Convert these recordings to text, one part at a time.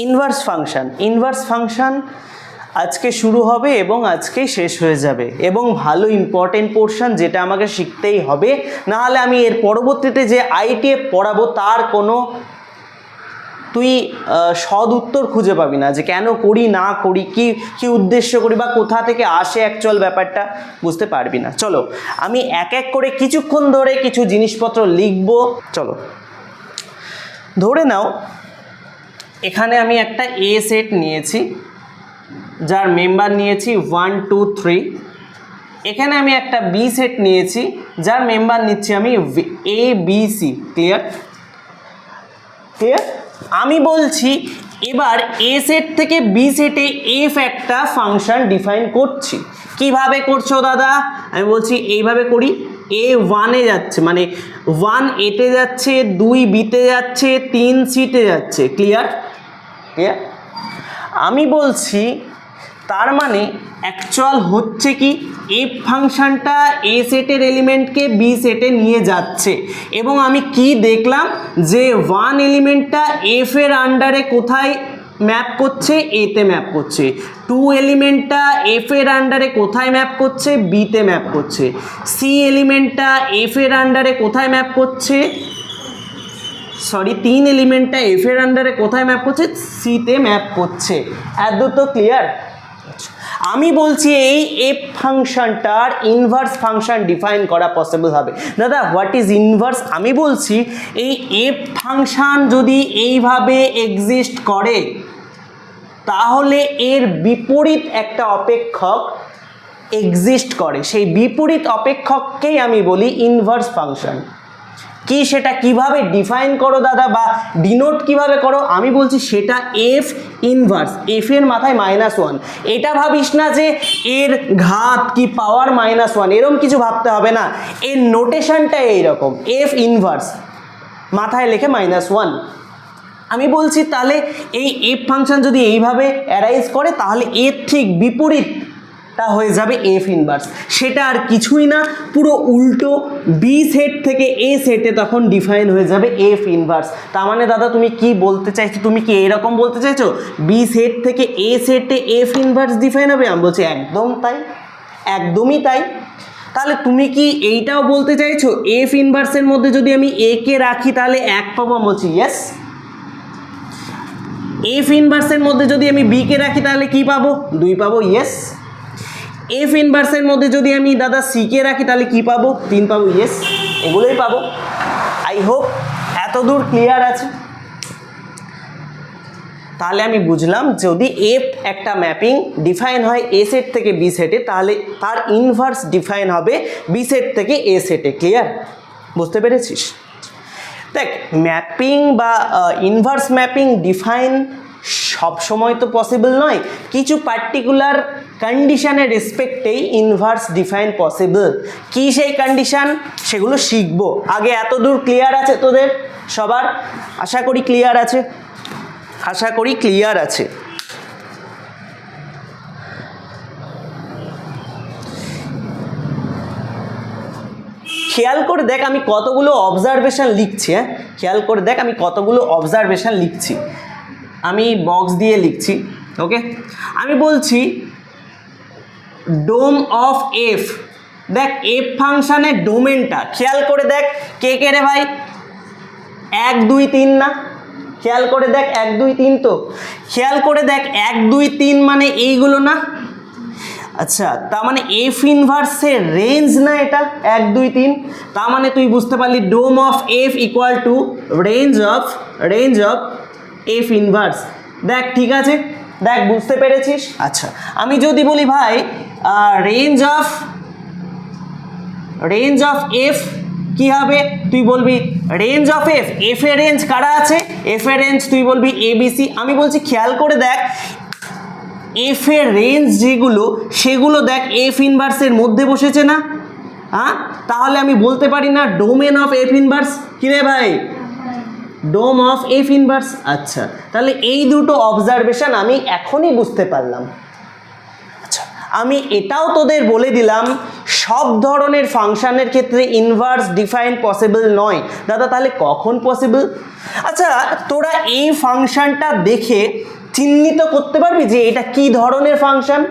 Inverse function আজকে শুরু হবে এবং আজকেই শেষ হয়ে যাবে, এবং ভালো ইম্পর্টেন্ট পোর্শন যেটা আমাকে শিখতেই হবে, নাহলে আমি এর পরবর্তীতে যে আইটিএফ পড়াবো তার কোনো তুই সদ উত্তর খুঁজে পাবি না, যে কেন করি না করি, কি উদ্দেশ্য করি, বা কোথা থেকে আসে অ্যাকচুয়াল ব্যাপারটা বুঝতে পারবি না। চলো আমি এক এক করে কিছুক্ষণ ধরে কিছু জিনিসপত্র লিখব। চলো ধরে নাও এখানে আমি একটা এ সেট নিয়েছি যার মেম্বার নিয়েছি 1 2 3। এখানে আমি একটা বি সেট নিয়েছি যার মেম্বার নিচ্ছি আমি এ বি সি। ক্লিয়ার? আমি বলছি এবার এ সেট থেকে বি সেটে এফ একটা ফাংশন ডিফাইন করছি। কিভাবে করছো দাদা? আমি বলছি এইভাবে করি। এ 1-এ যাচ্ছে, মানে 1 এতে যাচ্ছে, 2 বিতে যাচ্ছে, 3 সিতে যাচ্ছে। ক্লিয়ার? আমি বলছি তার মানে অ্যাকচুয়াল হচ্ছে কি, এফ ফাংশনটা এ সেটের এলিমেন্টকে বি সেটে নিয়ে যাচ্ছে, এবং আমি কি দেখলাম যে 1 এলিমেন্টটা এফ এর আন্ডারে কোথায় ম্যাপ করছে, এতে ম্যাপ করছে। 2 এলিমেন্টটা এফ এর আন্ডারে কোথায় ম্যাপ করছে, বিতে ম্যাপ করছে। সি এলিমেন্টটা এফ এর আন্ডারে কোথায় ম্যাপ করছে, 3 এলিমেন্টটা এফ এর আন্ডারে কোথায় ম্যাপ করছে, সিতে ম্যাপ করছে। এত তো ক্লিয়ার? আমি বলছি এই এফ ফাংশনটার ইনভার্স ফাংশন ডিফাইন করা পসিবল হবে। দাদা হোয়াট ইজ ইনভার্স? আমি বলছি এই এফ ফাংশন যদি এইভাবে এক্সিস্ট করে তাহলে এর বিপরীত একটা অপেক্ষক এক্সিস্ট করে, সেই বিপরীত অপেক্ষককেই আমি বলি ইনভার্স ফাংশন। কি সেটা কিভাবে ডিফাইন করো দাদা, বা ডিনোট কিভাবে করো? আমি বলছি সেটা এফ ইনভার্স, এফ এর মাথায় -1। এটা ভাবিস না যে এর ঘাত কি পাওয়ার -1, এরকম কিছু ভাবতে হবে না। এর নোটেশনটা এইরকম, এফ ইনভার্স মাথায় লেখে -1। আমি বলছি তাহলে এই এফ ফাংশন যদি এইভাবে অ্যারাইজ করে তাহলে এর ঠিক বিপরীতটা হয়ে যাবে এফ ইনভার্স। সেটা আর কিছুই না, পুরো উল্টো, বি সেট থেকে এ সেটে তখন ডিফাইন হয়ে যাবে এফ ইনভার্স। তার মানে দাদা তুমি কি বলতে চাইছো? তুমি কি এরকম বলতে চাইছো বি সেট থেকে এ সেটে এফ ইনভার্স ডিফাইন হবে? আমি বলছি একদম তাই, একদমই তাই। তাহলে তুমি কি এইটাও বলতে চাইছো এফ ইনভার্সের মধ্যে যদি আমি এ কে রাখি তাহলে 1 পাবো? আমি বলছি ইয়েস। এফ ইনভার্সের মধ্যে যদি আমি বি কে রাখি তাহলে কি পাবো? 2 পাবো। ইয়েস। এফ ইনভার্সের মধ্যে যদি আমি দাদা সি কে রাখি তাহলে কি পাবো? 3 পাবো। ইয়েস, এগুলোই পাবো। আই হোপ এত দূর ক্লিয়ার আছে। তাহলে আমি বুঝলাম যদি এফ একটা ম্যাপিং ডিফাইন হয় এ সেট থেকে বি সেটে তাহলে তার ইনভার্স ডিফাইন হবে বি সেট থেকে এ সেটে। ক্লিয়ার? বুঝতে পেরেছিস? দেখ, ম্যাপিং বা ইনভার্স ম্যাপিং ডিফাইন সব সময় তো পসিবল নয়, কিছু পার্টিকুলার কন্ডিশনের রেসপেক্টেই ইনভার্স ডিফাইন পসিবল। কি সেই কন্ডিশন সেগুলো শিখবো। আগে এত দূর ক্লিয়ার আছে তোদের সবার? আশা করি ক্লিয়ার আছে, আশা করি ক্লিয়ার আছে। খেয়াল করে দেখ আমি কতগুলো অবজারভেশন লিখছি। খেয়াল করে দেখ আমি কতগুলো অবজারভেশন লিখছি, আমি বক্স দিয়ে লিখছি। ওকে, আমি বলছি ডোম অফ এফ। দেখ এফ ফাংশনের ডোমেনটা খেয়াল করে দেখ, কে কে রে ভাই? 1 2 3 না? খেয়াল করে দেখ 1 2 3 তো। খেয়াল করে দেখ 1 2 3 মানে এইগুলো না? আচ্ছা, তার মানে এফ ইনভার্সের রেঞ্জ না এটা 1 2 3। তার মানে তুই বুঝতে পারলি dom of f equal to range of f inverse. দেখ ঠিক আছে, দেখ বুঝতে পেরেছিস? আচ্ছা, আমি যদি বলি ভাই রেঞ্জ অফ এফ কি হবে? তুই বলবি রেঞ্জ অফ এফ, এফ এর রেঞ্জ কারা আছে? এফ এর রেঞ্জ তুই বলবি এবিসি। আমি বলছি খেয়াল করে দেখ এফ এর রেঞ্জ যেগুলো সেগুলো দেখ এফ ইনভার্সের মধ্যে বসেছে না? হ্যাঁ, তাহলে আমি বলতে পারি না ডোমেন অফ এফ ইনভার্স? কি রে ভাই? ডোম অফ এফ ইনভার্স। আচ্ছা, তাহলে এই দুটো অবজারভেশন আমি এখনই বুঝতে পারলাম। আচ্ছা, আমি এটাও তোদের বলে দিলাম সব ধরনের ফাংশনের ক্ষেত্রে ইনভার্স ডিফাইন পসিবল নয়। দাদা তাহলে কখন পসিবল? আচ্ছা তোরা এই ফাংশনটা দেখে চিহ্নিত করতে পারবি যে এটা কি ধরনের ফাংশন?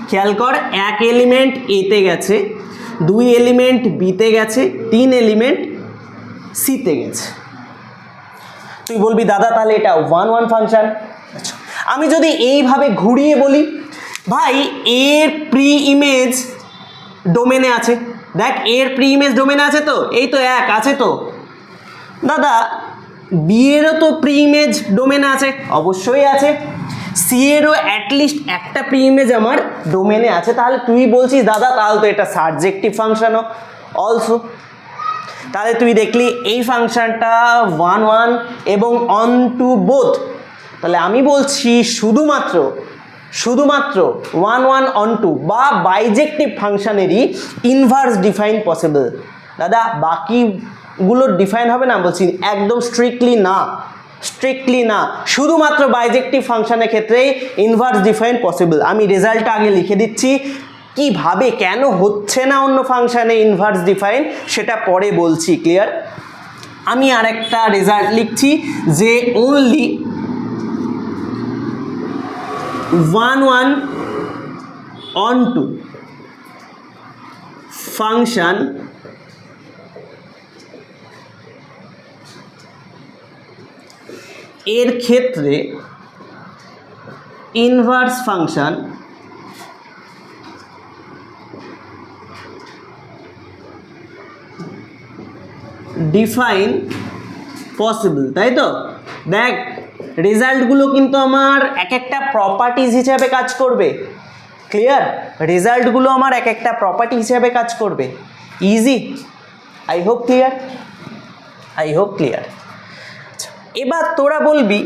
খেয়াল কর, এক এলিমেন্ট এতে গেছে, 2 এলিমেন্ট বিতে গেছে, 3 এলিমেন্ট সিতে গেছে। তুই বলবি দাদা তাহলে এটা 1 1 ফাংশন। আচ্ছা আমি যদি এইভাবে ঘুরিয়ে বলি, ভাই এর প্রি ইমেজ ডোমেনে আছে, দেখ এর প্রি ইমেজ ডোমেনে আছে তো, এই তো 1 আছে তো। দাদা বি এরও তো প্রি ইমেজ ডোমেনে আছে, অবশ্যই আছে। সি এরও অ্যাটলিস্ট একটা প্রি ইমেজ আমার ডোমেনে আছে। তাহলে তুই বলছিস দাদা তাহলে তো এটা সাবজেক্টিভ ফাংশনও অলসো। তাহলে তুই দেখলি এই ফাংশনটা 1 1 এবং অন টু বোথ। তাহলে আমি বলছি শুধুমাত্র 1 1 অন টু বা বাইজেক্টিভ ফাংশনেরই ইনভার্স ডিফাইন পসিবল। দাদা বাকিগুলো ডিফাইন হবে না? বলছি একদম স্ট্রিক্টলি না, শুধুমাত্র বাইজেক্টিভ ফাংশনের ক্ষেত্রেই ইনভার্স ডিফাইন পসিবল। আমি রেজাল্টটা আগে লিখে দিচ্ছি, কিভাবে কেন হচ্ছে না অন্য ফাংশনে ইনভার্স ডিফাইন সেটা পরে বলছি, ক্লিয়ার? আমি আরেকটা রেজাল্ট লিখছি যে অনলি 1 1 অন টু ফাংশন এর ক্ষেত্রে ইনভার্স ফাংশন ডিফাইন পসিবল, তাই তো? দেখ রেজাল্টগুলো কিন্তু আমার এক একটা প্রপার্টিজ হিসাবে কাজ করবে, ক্লিয়ার? রেজাল্টগুলো আমার এক একটা প্রপার্টি হিসাবে কাজ করবে। Easy, I hope clear. এবার তোরা বলবি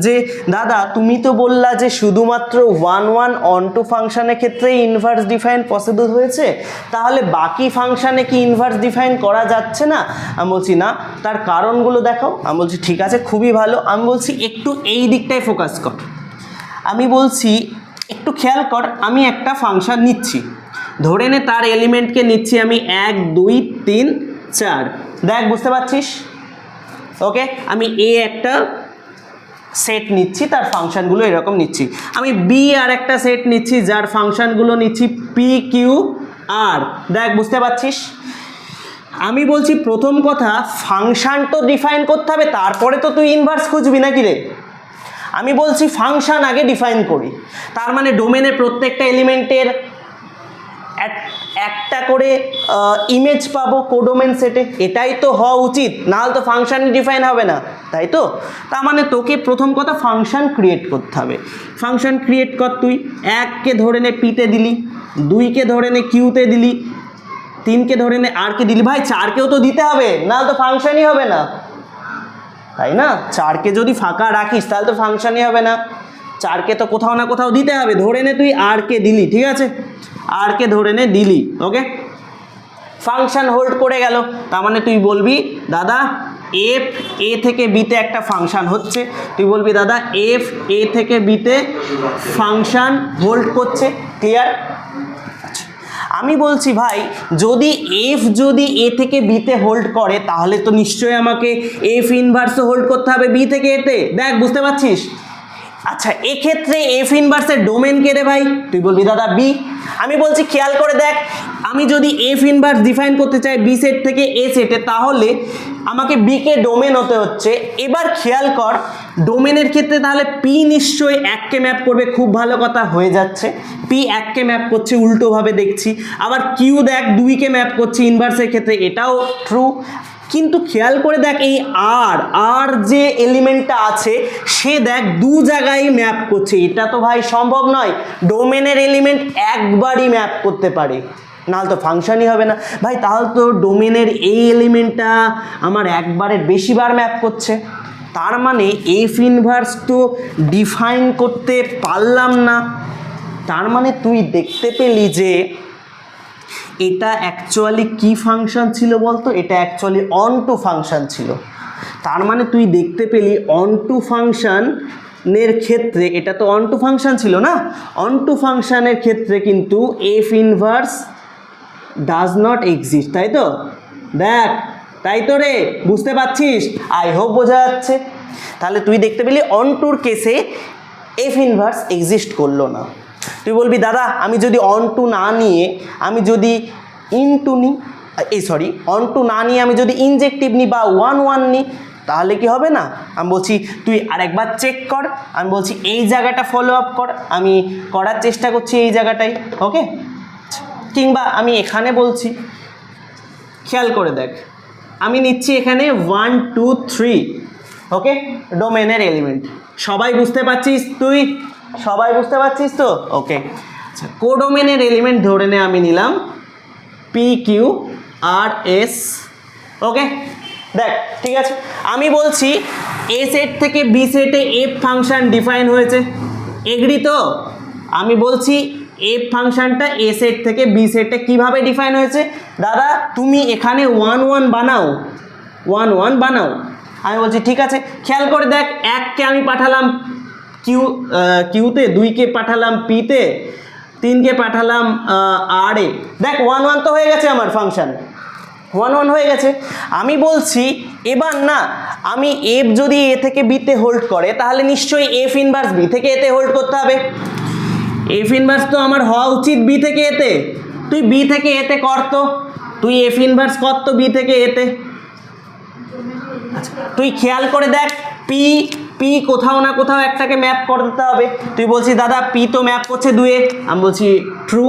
যে দাদা তুমি তো বললা যে শুধুমাত্র 1 1 অন টু ফাংশনের ক্ষেত্রে ইনভার্স ডিফাইন পসিবল হয়েছে, তাহলে বাকি ফাংশনে কি ইনভার্স ডিফাইন করা যাচ্ছে না? আমি বলছি না, তার কারণগুলো দেখাও। আমি বলছি ঠিক আছে, খুবই ভালো। আমি বলছি একটু এই দিকটায় ফোকাস কর। আমি বলছি একটু খেয়াল কর, আমি একটা ফাংশন নিচ্ছি, ধরে নে তার এলিমেন্টকে নিচ্ছি আমি 1 2 3 4। দেখ বুঝতে পারছিস? ওকে, আমি এ একটা সেট নিচ্ছি, তার ফাংশনগুলো এরকম নিচ্ছি। আমি বি আর একটা সেট নিচ্ছি, যার ফাংশনগুলো নিচ্ছি পি কিউ আর। দেখ বুঝতে পারছিস? আমি বলছি প্রথম কথা, ফাংশন তো ডিফাইন করতে হবে, তারপরে তো তুই ইনভার্স খুঁজবি নাকি রে? আমি বলছি ফাংশন আগে ডিফাইন করি। তার মানে ডোমেনের প্রত্যেকটা এলিমেন্টের একটা করে ইমেজ পাবো কোডোমেন সেটে, এটাই তো হওয়া উচিত, নাহলে তো ফাংশন ডিফাইন হবে না, তাই তো? তার মানে তোকে প্রথম কথা ফাংশন ক্রিয়েট করতে হবে। ফাংশন ক্রিয়েট কর, তুই 1কে ধরে নে পিতে দিলি, 2কে ধরে নে কিউতে দিলি, 3কে ধরে নে আরকে দিলি। ভাই 4কেও তো দিতে হবে, নাহলে তো ফাংশনই হবে না, তাই না? 4কে যদি ফাঁকা রাখিস তাহলে তো ফাংশনই হবে না। 4কে তো কোথাও না কোথাও দিতে হবে। ধরে নে তুই আরকে দিলি, ঠিক আছে, আরকে ধরে নে দিলি, ওকে, ফাংশন হোল্ড করে গেল। তার মানে তুই বলবি দাদা এফ এ থেকে বিতে একটা ফাংশন হচ্ছে, তুই বলবি দাদা এফ এ থেকে বিতে ফাংশন হোল্ড করছে, ক্লিয়ার? আমি বলছি ভাই যদি এফ যদি এ থেকে বিতে হোল্ড করে তাহলে তো নিশ্চয়ই আমাকে এফ ইনভার্সও হোল্ড করতে হবে বি থেকে এতে। দেখ বুঝতে পারছিস? আচ্ছা এক্ষেত্রে এফ ইনভার্সের ডোমেন কে রে ভাই? তুই বলবি দাদা বি। আমি বলছি খেয়াল করে দেখ, আমি যদি এফ ইনভার্স ডিফাইন করতে চাই বি সেট থেকে এ সেটে, তাহলে আমাকে বি কে ডোমেন হতে হচ্ছে। এবার খেয়াল কর ডোমেনের ক্ষেত্রে তাহলে পি নিশ্চয়ই 1কে ম্যাপ করবে, খুব ভালো কথা, হয়ে যাচ্ছে। পি 1কে ম্যাপ করছে, উল্টোভাবে দেখছি। আবার কিউ দেখ 2কে ম্যাপ করছে ইনভার্সের ক্ষেত্রে, এটাও ট্রু। কিন্তু খেয়াল করে দেখ এই আর যে এলিমেন্টটা আছে সে দেখ 2 জায়গায় ম্যাপ করছে, এটা তো ভাই সম্ভব নয়। ডোমেনের এলিমেন্ট একবারই ম্যাপ করতে পারে, নাহলে তো ফাংশনই হবে না। ভাই তাহলে তো ডোমেনের এই এলিমেন্টটা আমার একবারের বেশিবার ম্যাপ করছে, তার মানে এফ ইনভার্স তো ডিফাইন করতে পারলাম না। তার মানে তুই দেখতে পেলি যে এটা অ্যাকচুয়ালি কি ফাংশন ছিল বলতো? এটা অ্যাকচুয়ালি অন টু ফাংশন ছিল। তার মানে তুই দেখতে পেলি অন টু ফাংশন ফাংশনের ক্ষেত্রে এটা তো অন টু ফাংশন ছিল না, অন টু ফাংশনের ক্ষেত্রে কিন্তু F inverse does not exist, তাই তো? দেখ, তাই তো রে, বুঝতে পারছিস? আই হোপ বোঝা যাচ্ছে। তাহলে তুই দেখতে পেলি অন টুর কেসে এফ ইনভার্স এক্সিস্ট করলো না। তুই বলবি দাদা আমি যদি অন টু না নিয়ে আমি যদি ইনটু নিই, অন টু না নিয়ে আমি যদি ইনজেক্টিভ নিই বা 1 নিই তাহলে কি হবে না? আমি বলছি তুই আরেকবার চেক কর, আমি বলছি এই জায়গাটা ফলো আপ কর, আমি করার চেষ্টা করছি এই জায়গাটাই, ওকে? কিংবা আমি এখানে বলছি, খেয়াল করে দেখ, আমি নিচ্ছি এখানে 1 2 3, ওকে, ডোমেনের এলিমেন্ট। সবাই বুঝতে পারছিস? তুই সবাই বুঝতে পারছিস তো? ওকে, আচ্ছা, কোডোমেনের এলিমেন্ট ধরে নে আমি নিলাম পি কিউ আর এস, ওকে? দেখ, ঠিক আছে, আমি বলছি এ সেট থেকে বি সেটে এফ ফাংশন ডিফাইন হয়েছে, এগ্রি তো? আমি বলছি এফ ফাংশনটা এ সেট থেকে বি সেটে কীভাবে ডিফাইন হয়েছে? দাদা তুমি এখানে 1 1 বানাও, 1 1 বানাও। আমি বলছি ঠিক আছে, খেয়াল করে দেখ, 1কে আমি পাঠালাম কিউতে, 2কে পাঠালাম পিতে, 3কে পাঠালাম আর এ। দেখ 1 1 তো হয়ে গেছে আমার ফাংশন, 1 1 হয়ে গেছে। আমি বলছি এবার না, আমি এফ যদি এ থেকে বিতে হোল্ড করে তাহলে নিশ্চয়ই এফ ইনভার্স বি থেকে এতে হোল্ড করতে হবে। এফ ইনভার্স তো আমার হওয়া উচিত বি থেকে এতে, তুই বি থেকে এতে কর তো, তুই এফ ইনভার্স কর তো বি থেকে এতে। আচ্ছা, তুই খেয়াল করে দেখ, পি পি কোথাও না কোথাও একটাকে ম্যাপ করতে হবে। তুই বলছিস দাদা পি তো ম্যাপ করছে 2-এ, আমি বলছি ট্রু।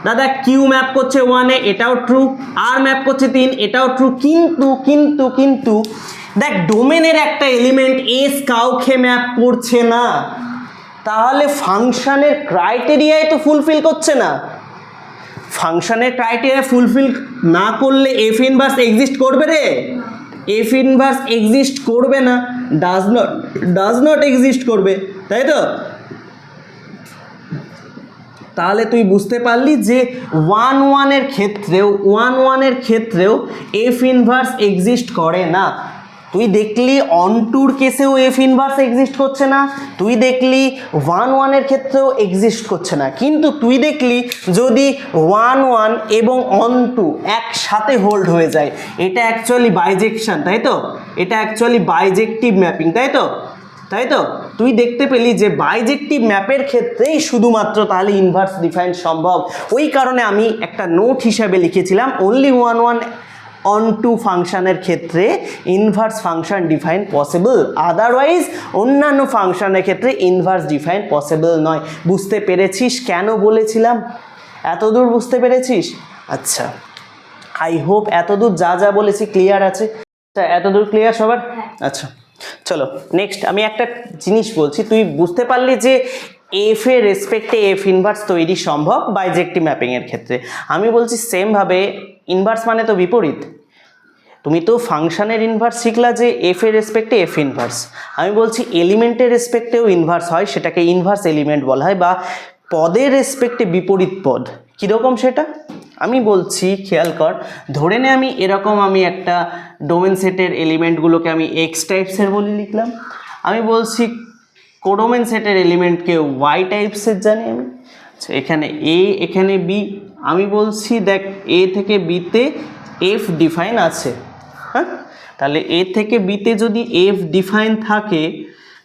দাদা কিউ ম্যাপ করছে 1-এ, এটাও ট্রু। আর ম্যাপ করছে 3, এটাও ট্রু। কিন্তু কিন্তু কিন্তু দেখ, ডোমেনের একটা এলিমেন্ট এস কাউকে ম্যাপ করছে না, তাহলে ফাংশনের ক্রাইটেরিয়ায় তো ফুলফিল করছে না। ফাংশনের ক্রাইটেরিয়া ফুলফিল না করলে এফ ইনভার্স এক্সিস্ট করবে রে? এফ ইনভার্স এক্সিস্ট করবে না, ডাজ নট এক্সিস্ট করবে, তাই তো? তাহলে তুই বুঝতে পারলি যে 1 1 এর ক্ষেত্রেও এফ ইনভার্স এক্সিস্ট করে না। তুই দেখলি অন টুর কেসেও এফ ইনভার্স এক্সিস্ট করছে না, তুই দেখলি 1 1 এর ক্ষেত্রেও এক্সিস্ট করছে না, কিন্তু তুই দেখলি যদি 1 1 এবং অন টু একসাথে হোল্ড হয়ে যায়, এটা অ্যাকচুয়ালি বাইজেকশন, তাই তো? এটা অ্যাকচুয়ালি বাইজেক্টিভ ম্যাপিং, তাই তো? তাই তো? তুই দেখতে পেলি যে বাইজেক্টিভ ম্যাপের ক্ষেত্রেই শুধুমাত্র তাহলে ইনভার্স ডিফাইন সম্ভব। ওই কারণে আমি একটা নোট হিসাবে লিখেছিলাম অনলি 1 1 অন টু ফাংশনের ক্ষেত্রে inverse function define possible, otherwise অন্যান্য ফাংশনের ক্ষেত্রে ইনভার্স ডিফাইন পসিবল নয়। বুঝতে পেরেছিস কেন বলেছিলাম? এতদূর বুঝতে পেরেছিস? আচ্ছা, আই হোপ এতদূর যা যা বলেছি ক্লিয়ার আছে। এতদূর ক্লিয়ার সবার? আচ্ছা, চলো নেক্সট আমি একটা জিনিস বলছি, তুই বুঝতে পারলি যে এফ এর রেসপেক্টে এফ ইনভার্স তৈরি সম্ভব বাইজেক্টিভ ম্যাপিংয়ের ক্ষেত্রে। আমি বলছি সেমভাবে ইনভার্স মানে তো বিপরীত। তুমি তো ফাংশনের ইনভার্স শিখলা যে এফ এর রেসপেক্টে এফ ইনভার্স, আমি বলছি এলিমেন্টের রেসপেক্টেও ইনভার্স হয়, সেটাকে ইনভার্স এলিমেন্ট বলা হয়, বা পদের রেসপেক্টে বিপরীত পদ। কীরকম সেটা আমি বলছি, খেয়াল কর। ধরে নে আমি এরকম, আমি একটা ডোমেন সেটের এলিমেন্টগুলোকে আমি এক্স টাইপসের বলি লিখলাম, আমি বলছি কোডোমেন সেটের এলিমেন্টকে ওয়াই টাইপসের জানি আমি। আচ্ছা, এখানে এ এখানে বি, আমি বলছি দেখ এ থেকে বিতে এফ ডিফাইন আছে, হ্যাঁ? তাহলে এ থেকে বিতে যদি এফ ডিফাইন থাকে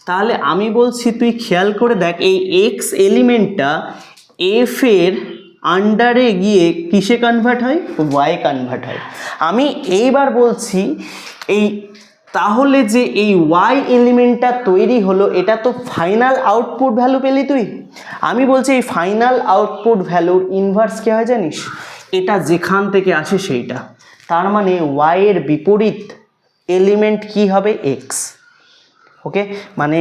তাহলে আমি বলছি তুই খেয়াল করে দেখ, এই এক্স এলিমেন্টটা এফ এর আন্ডারে গিয়ে কিসে কনভার্ট হয়? ওয়াই কনভার্ট হয়। আমি এইবার বলছি এই তাহলে যে এই ওয়াই এলিমেন্টটা তৈরি হলো, এটা তো ফাইনাল আউটপুট ভ্যালু পেলি তুই। আমি বলছি এই ফাইনাল আউটপুট ভ্যালুর ইনভার্স কে হয় জানিস? এটা যেখান থেকে আসে সেইটা, তার মানে ওয়াই এর বিপরীত এলিমেন্ট কি হবে? এক্স। ওকে, মানে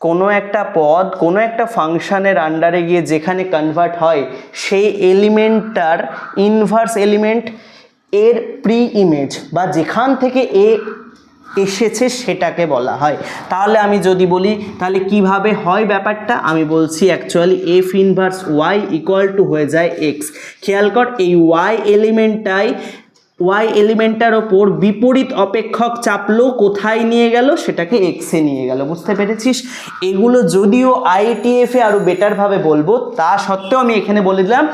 কোনো একটা পদ কোনো একটা ফাংশনের আন্ডারে গিয়ে যেখানে কনভার্ট হয় সেই এলিমেন্টটার ইনভার্স এলিমেন্ট এর প্রি ইমেজ বা যেখান থেকে এ এসেছে সেটাকে বলা হয়। তাহলে আমি যদি বলি তাহলে কিভাবে হয় ব্যাপারটা, আমি বলছি actually F inverse Y equal to হয়ে যায় এক্স। খেয়াল কর, এই ওয়াই এলিমেন্টটাই ওয়াই এলিমেন্টটার ওপর বিপরীত অপেক্ষক চাপলো, কোথায় নিয়ে গেল, সেটাকে এক্সে নিয়ে গেল। বুঝতে পেরেছিস? এগুলো যদিও IETF এ আরও বেটারভাবে বলবো, তা সত্ত্বেও আমি এখানে বলে দিলাম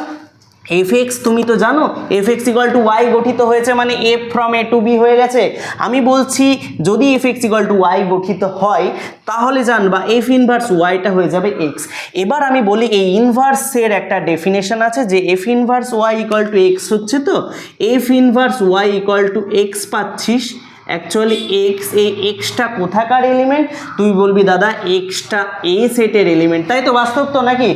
fx তুমি তো জানো fx ইকুয়াল টু ওয়াই গঠিত হয়েছে মানে f from a to b হয়ে গেছে। আমি বলছি যদি fx ইকুয়াল টু ওয়াই গঠিত হয় তাহলে জানবা f ইনভার্স ওয়াইটা হয়ে যাবে x। এবার আমি বলি এই ইনভার্সের একটা ডেফিনেশন আছে যে f inverse Y equal to x হচ্ছে, তো f inverse Y equal to x পাচ্ছিস। অ্যাকচুয়ালি এক্স, এই এক্সটা কোথাকার এলিমেন্ট? তুই বলবি দাদা এক্সটা এ সেটের এলিমেন্ট, তাই তো? বাস্তব তো নাকি?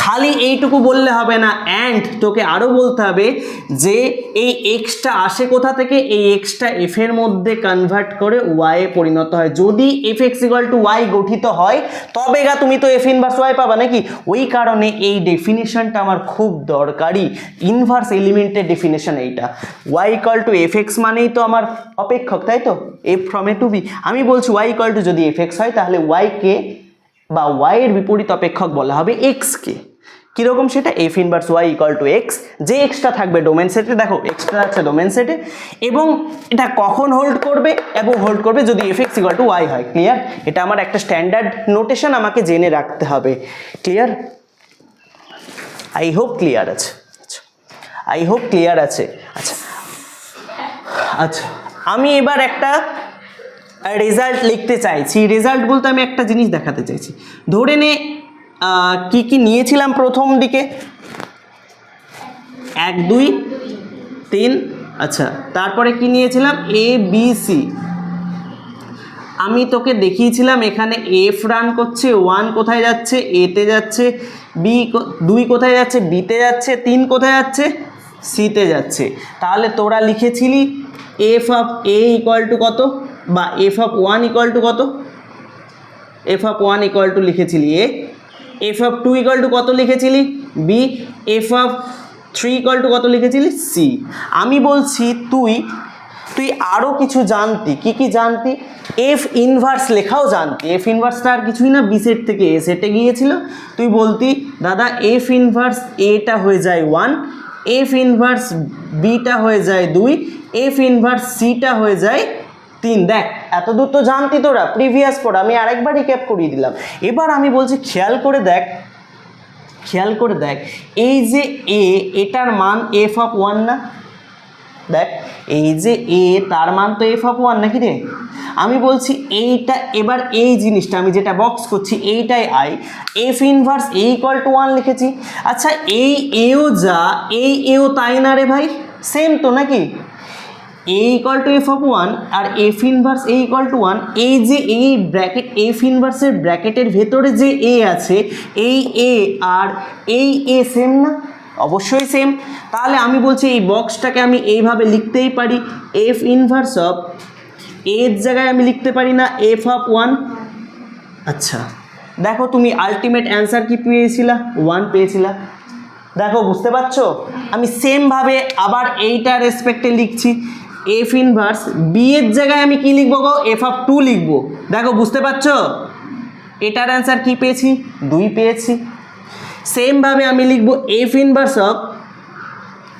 খালি এইটুকু বললে হবে না, অ্যান্ড তোকে আরও বলতে হবে যে এই এক্সটা আসে কোথা থেকে, এই এক্সটা এফ এর মধ্যে কনভার্ট করে ওয়াইয়ে পরিণত হয়। যদি F X equal to Y গঠিত হয় তবে গা তুমি তো এফ ইনভার্স ওয়াই পাবা নাকি? ওই কারণে এই ডেফিনেশনটা আমার খুব দরকারি, ইনভার্স এলিমেন্টের ডেফিনেশন এইটা। Y equal to F X মানেই তো আমার অপেক্ষক, তাই তো? F from A to B. আমি বলছি ওয়াই ইকুয়াল টু যদি এফ এক্স হয় তাহলে ওয়াইকে বা ওয়াই এর বিপরীত অপেক্ষক বলা হবে এক্সকে। কীরকম সেটা? F inverse Y equal to X, যে এক্সটা থাকবে ডোমেন সেটে, দেখো এক্সটা আছে ডোমেন সেটে, এবং এটা কখন হোল্ড করবে? এবং হোল্ড করবে যদি F X equal to Y হয়। ক্লিয়ার? এটা আমার একটা স্ট্যান্ডার্ড নোটেশন, আমাকে জেনে রাখতে হবে। ক্লিয়ার? আই হোপ ক্লিয়ার আছে। আচ্ছা, আই হোপ ক্লিয়ার আছে। আচ্ছা আচ্ছা, আমি এবার একটা রেজাল্ট লিখতে চাইছি। রেজাল্ট বলতে আমি একটা জিনিস দেখাতে চাইছি। ধরে নে কি কি নিয়েছিলাম প্রথম দিকে, 1 2 3, আচ্ছা তারপরে কি নিয়েছিলাম? A B C. আমি তোকে দেখিয়েছিলাম এখানে এফ রান করছে, 1 কোথায় যাচ্ছে? এতে যাচ্ছে। 2 কোথায় যাচ্ছে? বিতে যাচ্ছে। 3 কোথায় যাচ্ছে? সিতে যাচ্ছে। তাহলে তোরা লিখেছিলি f of a equal to কত, বা এফ অফ 1 ইকুয়াল টু কত? এফ অফ 1 ইকুয়াল টু লিখেছিলি a. F of 2 equal to কত লিখেছিলি? B. F of 3 equal to কত লিখেছিলি? সি। আমি বলছি তুই আরও কিছু জানতি। কি কি জানতি? এফ ইনভার্স লেখাও জানতি। এফ ইনভার্সটা আর কিছুই না, বি সেট থেকে এ সেটে গিয়েছিল। তুই বলতি দাদা এফ ইনভার্স এটা হয়ে যায় 1, এফ ইনভার্স বিটা হয়ে যায় 2, এফ ইনভার্স সিটা হয়ে যায় 3। দেখ এত দূর তো জানতি তোরা, প্রিভিয়াস পড়া, আমি আরেকবার রিক্যাপ করিয়ে দিলাম। এবার আমি বলছি খেয়াল করে দেখ, এই যে এ, এটার মান এফ অফ 1 না? দেখ এই যে এ, তার মান তো এফ অফ 1 নাকি রে? আমি বলছি এইটা, এবার এই জিনিসটা আমি যেটা বক্স করছি এইটাই I, F inverse a equal to 1 লিখেছি। আচ্ছা এই এও যা, এই এও তাই না রে ভাই? সেম তো নাকি? A equal to f of 1 আর f inverse a equal to 1, এই যে এই ব্র্যাকেট এফ ইনভার্সের ব্র্যাকেটের ভেতরে যে এ আছে, এই এ আর এই এ সেম না? অবশ্যই সেম। তাহলে আমি বলছি এই বক্সটাকে আমি এইভাবে লিখতেই পারি, এফ ইনভার্স অফ এর জায়গায় আমি লিখতে পারি না এফ অফ 1। আচ্ছা দেখো তুমি আলটিমেট অ্যান্সার কি পেয়েছিলা? 1 পেয়েছিলা। দেখো বুঝতে পারছো? আমি সেমভাবে আবার এইটা রেসপেক্টে লিখছি, এফ ইনভার্স বি এর জায়গায় আমি কি লিখবো গো? এফ অফ 2 লিখবো। দেখো বুঝতে পারছো? এটার অ্যান্সার কি পেয়েছি? 2 পেয়েছি। সেমভাবে আমি লিখবো এফ ইনভার্স অফ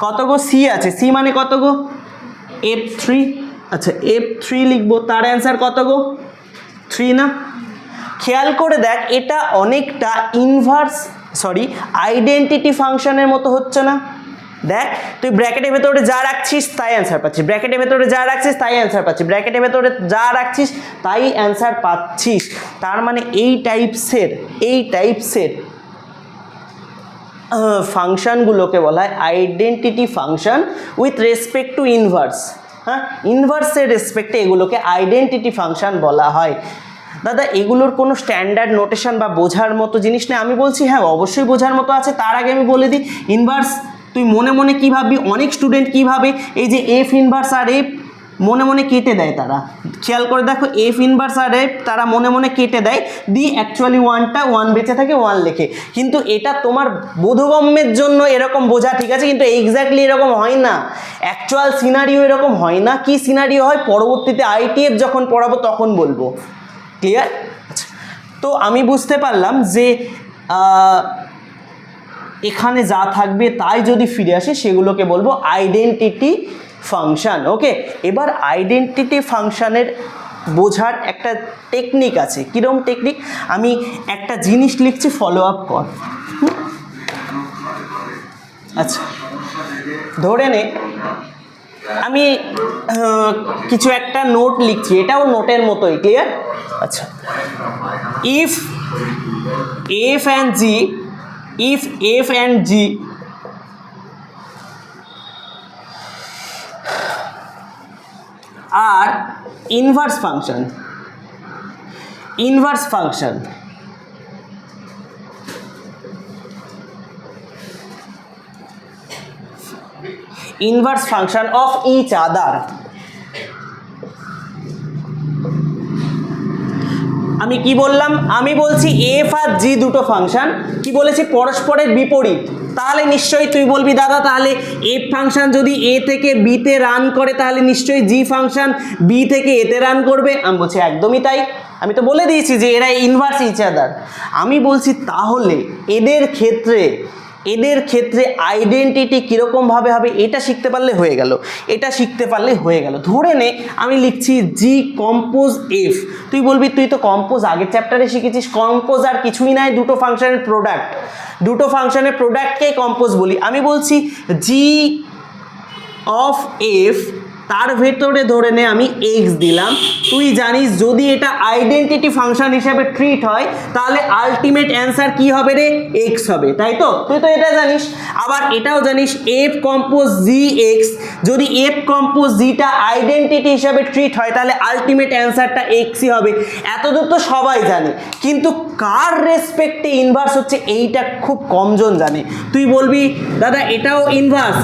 কত গো? সি আছে, সি মানে কত গো? F3। আচ্ছা F3 লিখবো, তার অ্যান্সার কত গো? 3 না? খেয়াল করে দেখ এটা অনেকটা ইনভার্স আইডেন্টিটি ফাংশনের মতো হচ্ছে না? দেখ তুই ব্র্যাকেটের ভেতরে যা রাখছিস তাই অ্যান্সার পাচ্ছিস, ব্র্যাকেটের ভেতরে যা রাখছিস তাই অ্যান্সার পাচ্ছিস, ব্র্যাকেটের ভেতরে যা রাখছিস তাই অ্যান্সার পাচ্ছিস। তার মানে এই টাইপসের ফাংশনগুলোকে বলা হয় identity function with respect to inverse. হ্যাঁ, ইনভার্সের রেসপেক্টে এগুলোকে আইডেন্টিটি ফাংশন বলা হয়। দাদা এগুলোর কোনো স্ট্যান্ডার্ড নোটেশন বা বোঝার মতো জিনিস নেই? আমি বলছি হ্যাঁ অবশ্যই বোঝার মতো আছে। তার আগে আমি বলে দিই ইনভার্স তুই মনে মনে কী ভাববি, অনেক স্টুডেন্ট কী ভাবে, এই যে এফ ইনভার্স আর এফ মনে মনে কেটে দেয় তারা। খেয়াল করে দেখো এফ ইনভার্স আর এফ তারা মনে মনে কেটে দেয়, দি অ্যাকচুয়ালি 1 বেঁচে থাকে 1 লেখে। কিন্তু এটা তোমার বোধগম্যের জন্য এরকম বোঝা ঠিক আছে, কিন্তু এক্স্যাক্টলি এরকম হয় না। অ্যাকচুয়াল সিনারিও এরকম হয় না। কি সিনারিও হয় পরবর্তীতে IETF যখন পড়াবো তখন বলবো। ক্লিয়ার? আচ্ছা, তো আমি বুঝতে পারলাম যে এখানে যা থাকবে তাই যদি ফিরে আসে সেগুলোকে বলবো আইডেন্টিটি ফাংশন। ওকে, এবার আইডেন্টিটি ফাংশনের বোঝার একটা টেকনিক আছে। কীরকম টেকনিক? আমি একটা জিনিস লিখছি, ফলো আপ কর। আচ্ছা, ধরে নে আমি কিছু একটা নোট লিখছি, এটাও নোটের মতোই, ক্লিয়ার? আচ্ছা, if F and G are inverse function of each other, আমি কি বললাম? আমি বলছি এফ আর জি দুটো ফাংশন কি বলেছি? পরস্পরের বিপরীত। তাহলে নিশ্চয়ই তুই বলবি দাদা তাহলে এফ ফাংশন যদি এ থেকে বিতে রান করে তাহলে নিশ্চয়ই জি ফাংশন বি থেকে এতে রান করবে। আমি বলছি একদমই তাই, আমি তো বলে দিয়েছি যে এরা ইনভার্স ইচ আদার। আমি বলছি তাহলে এদের ক্ষেত্রে আইডেন্টিটি কীরকমভাবে হবে এটা শিখতে পারলে হয়ে গেল। ধরে নে আমি লিখছি জি কম্পোজ এফ। তুই বলবি তুই তো কম্পোজ আগের চ্যাপ্টারে শিখেছিস, কম্পোজ আর কিছুই নাই, দুটো ফাংশনের প্রোডাক্টকেই কম্পোজ বলি। আমি বলছি জি অফ এফ, তার ভেতরে ধরে নে আমি এক্স দিলাম। তুই জানিস যদি এটা আইডেন্টিটি ফাংশন হিসাবে ট্রিট হয় তাহলে আলটিমেট অ্যান্সার কি হবে রে? এক্স হবে, তাই তো? তুই তো এটা জানিস। আবার এটাও জানিস এফ কম্পোজ জি এক্স, যদি এফ কম্পোজ জিটা আইডেন্টিটি হিসাবে ট্রিট হয় তাহলে আলটিমেট অ্যান্সারটা এক্সই হবে। এতদূর তো সবাই জানে, কিন্তু কার রেসপেক্টে ইনভার্স হচ্ছে এইটা খুব কমজন জানে। তুই বলবি দাদা এটাও ইনভার্স,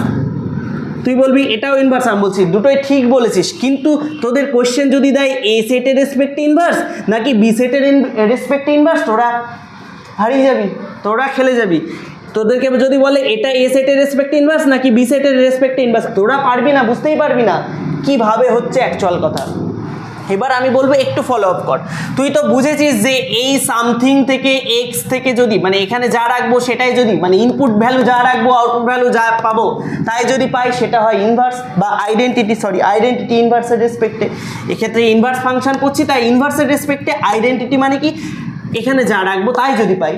আমি বলছি দুটোই ঠিক বলেছিস, কিন্তু তোদের কোশ্চেন যদি দেয় এ সেটের রেসপেক্টে ইনভার্স নাকি বি সেটের রেসপেক্টে ইনভার্স, তোরা হারিয়ে যাবি, তোরা খেলে যাবি। তোদেরকে যদি বলে এটা এ সেটের রেসপেক্টে ইনভার্স নাকি বি সেটের রেসপেক্টে ইনভার্স, তোরা পারবি না, বুঝতেই পারবি না কিভাবে হচ্ছে অ্যাকচুয়াল কথা। এবার আমি বলবো একটু ফলো আপ কর। তুই তো বুঝেছিস যে এই সামথিং থেকে এক্স থেকে যদি মানে এখানে যা রাখবো সেটাই যদি মানে ইনপুট ভ্যালু যা রাখবো আউটপুট ভ্যালু যা পাবো তাই যদি পাই সেটা হয় ইনভার্স বা আইডেন্টিটি ইনভার্সের রেসপেক্টে। এক্ষেত্রে ইনভার্স ফাংশন করছি তাই ইনভার্সের রেসপেক্টে আইডেন্টিটি মানে কি এখানে যা রাখবো তাই যদি পাই।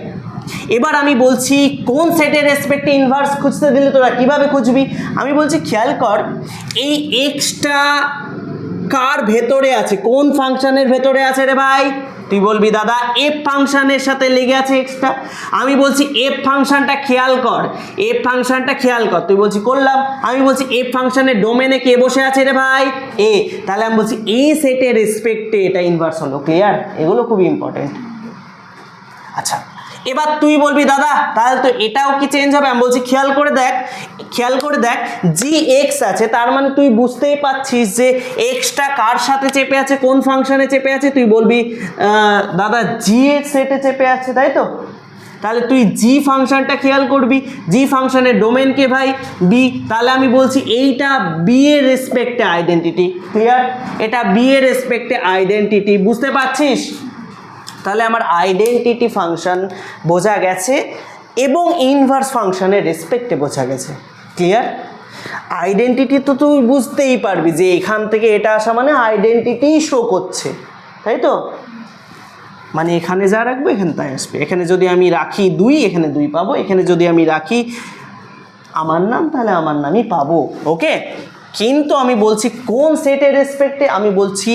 এবার আমি বলছি কোন সেটের রেসপেক্টে ইনভার্স খুঁজতে দিলে তোরা কিভাবে খুঁজবি? আমি বলছি খেয়াল কর এই এক্সটা কার ভেতরে আছে, কোন ফাংশনের ভেতরে আছে রে ভাই? তুই বলবি দাদা এফ ফাংশনের সাথে লেগে আছে এক্সটা। আমি বলছি এফ ফাংশনটা খেয়াল কর, তুই বলছি করলাম। আমি বলছি এফ ফাংশনের ডোমেনে কে বসে আছে রে ভাই? এ। তাহলে আমি বলছি এ সেটের রেসপেক্টে এটা ইনভার্স হলো। ক্লিয়ার? এগুলো খুবই ইম্পর্টেন্ট। আচ্ছা, এবার তুই বলবি দাদা তাহলে তো এটাও কি চেঞ্জ হবে? আমি বলছি খেয়াল করে দেখ জি এক্স আছে, তার মানে তুই বুঝতেই পাচ্ছিস যে এক্সটা কার সাথে চেপে আছে, কোন ফাংশনে চেপে আছে। তুই বলবি দাদা জি এর সেটে চেপে আছে, তাই তো? তাহলে তুই জি ফাংশনটা খেয়াল করবি, জি ফাংশনের ডোমেন কে ভাই? বি। তাহলে আমি বলছি এইটা বি এর রেসপেক্টে আইডেন্টিটি। ক্লিয়ার? এটা বি এর রেসপেক্টে আইডেন্টিটি, বুঝতে পারছিস? তাহলে আমার আইডেন্টিটি ফাংশন বোঝা গেছে এবং ইনভার্স ফাংশনের রেসপেক্টে বোঝা গেছে। ক্লিয়ার? আইডেন্টিটি তো তুই বুঝতেই পারবি যে এখান থেকে এটা আসা মানে আইডেন্টিটিই শো করছে, তাই তো? মানে এখানে যা রাখবো এখানে তাই আসবে। এখানে যদি আমি রাখি 2 এখানে 2 পাবো, এখানে যদি আমি রাখি আমার নাম তাহলে আমার নামই পাবো। ওকে, কিন্তু আমি বলছি কোন সেটের রেসপেক্টে? আমি বলছি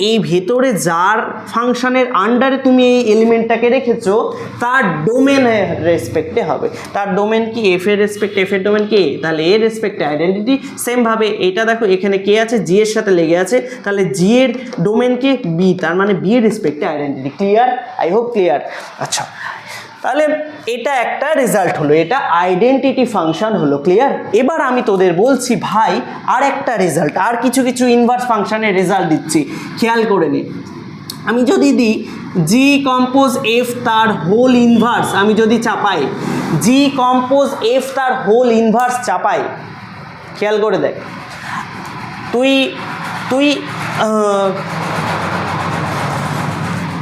এই ভেতরে যার ফাংশনের আন্ডারে তুমি এই এলিমেন্টটাকে রেখেছো তার ডোমেনের রেসপেক্টে হবে। তার ডোমেন কি? এফ এর রেসপেক্টে, এফ এর ডোমেন কে? তাহলে এর রেসপেক্টে আইডেন্টিটি। সেমভাবে এটা দেখো এখানে কে আছে? জি এর সাথে লেগে আছে, তাহলে জি এর ডোমেন কে? বি, তার মানে বি এর রেসপেক্টে identity. Clear? I hope clear. আচ্ছা, তাহলে এটা একটা রেজাল্ট হলো, এটা আইডেন্টিটি ফাংশন হলো। ক্লিয়ার? এবার আমি তোদের বলছি ভাই আর একটা রেজাল্ট, আর কিছু ইনভার্স ফাংশনের রেজাল্ট দিচ্ছি, খেয়াল করে নে। আমি যদি দিই জি কম্পোজ এফ তার হোল ইনভার্স, আমি যদি চাপাই জি কম্পোজ এফ তার হোল ইনভার্স চাপাই, খেয়াল করে দেখ।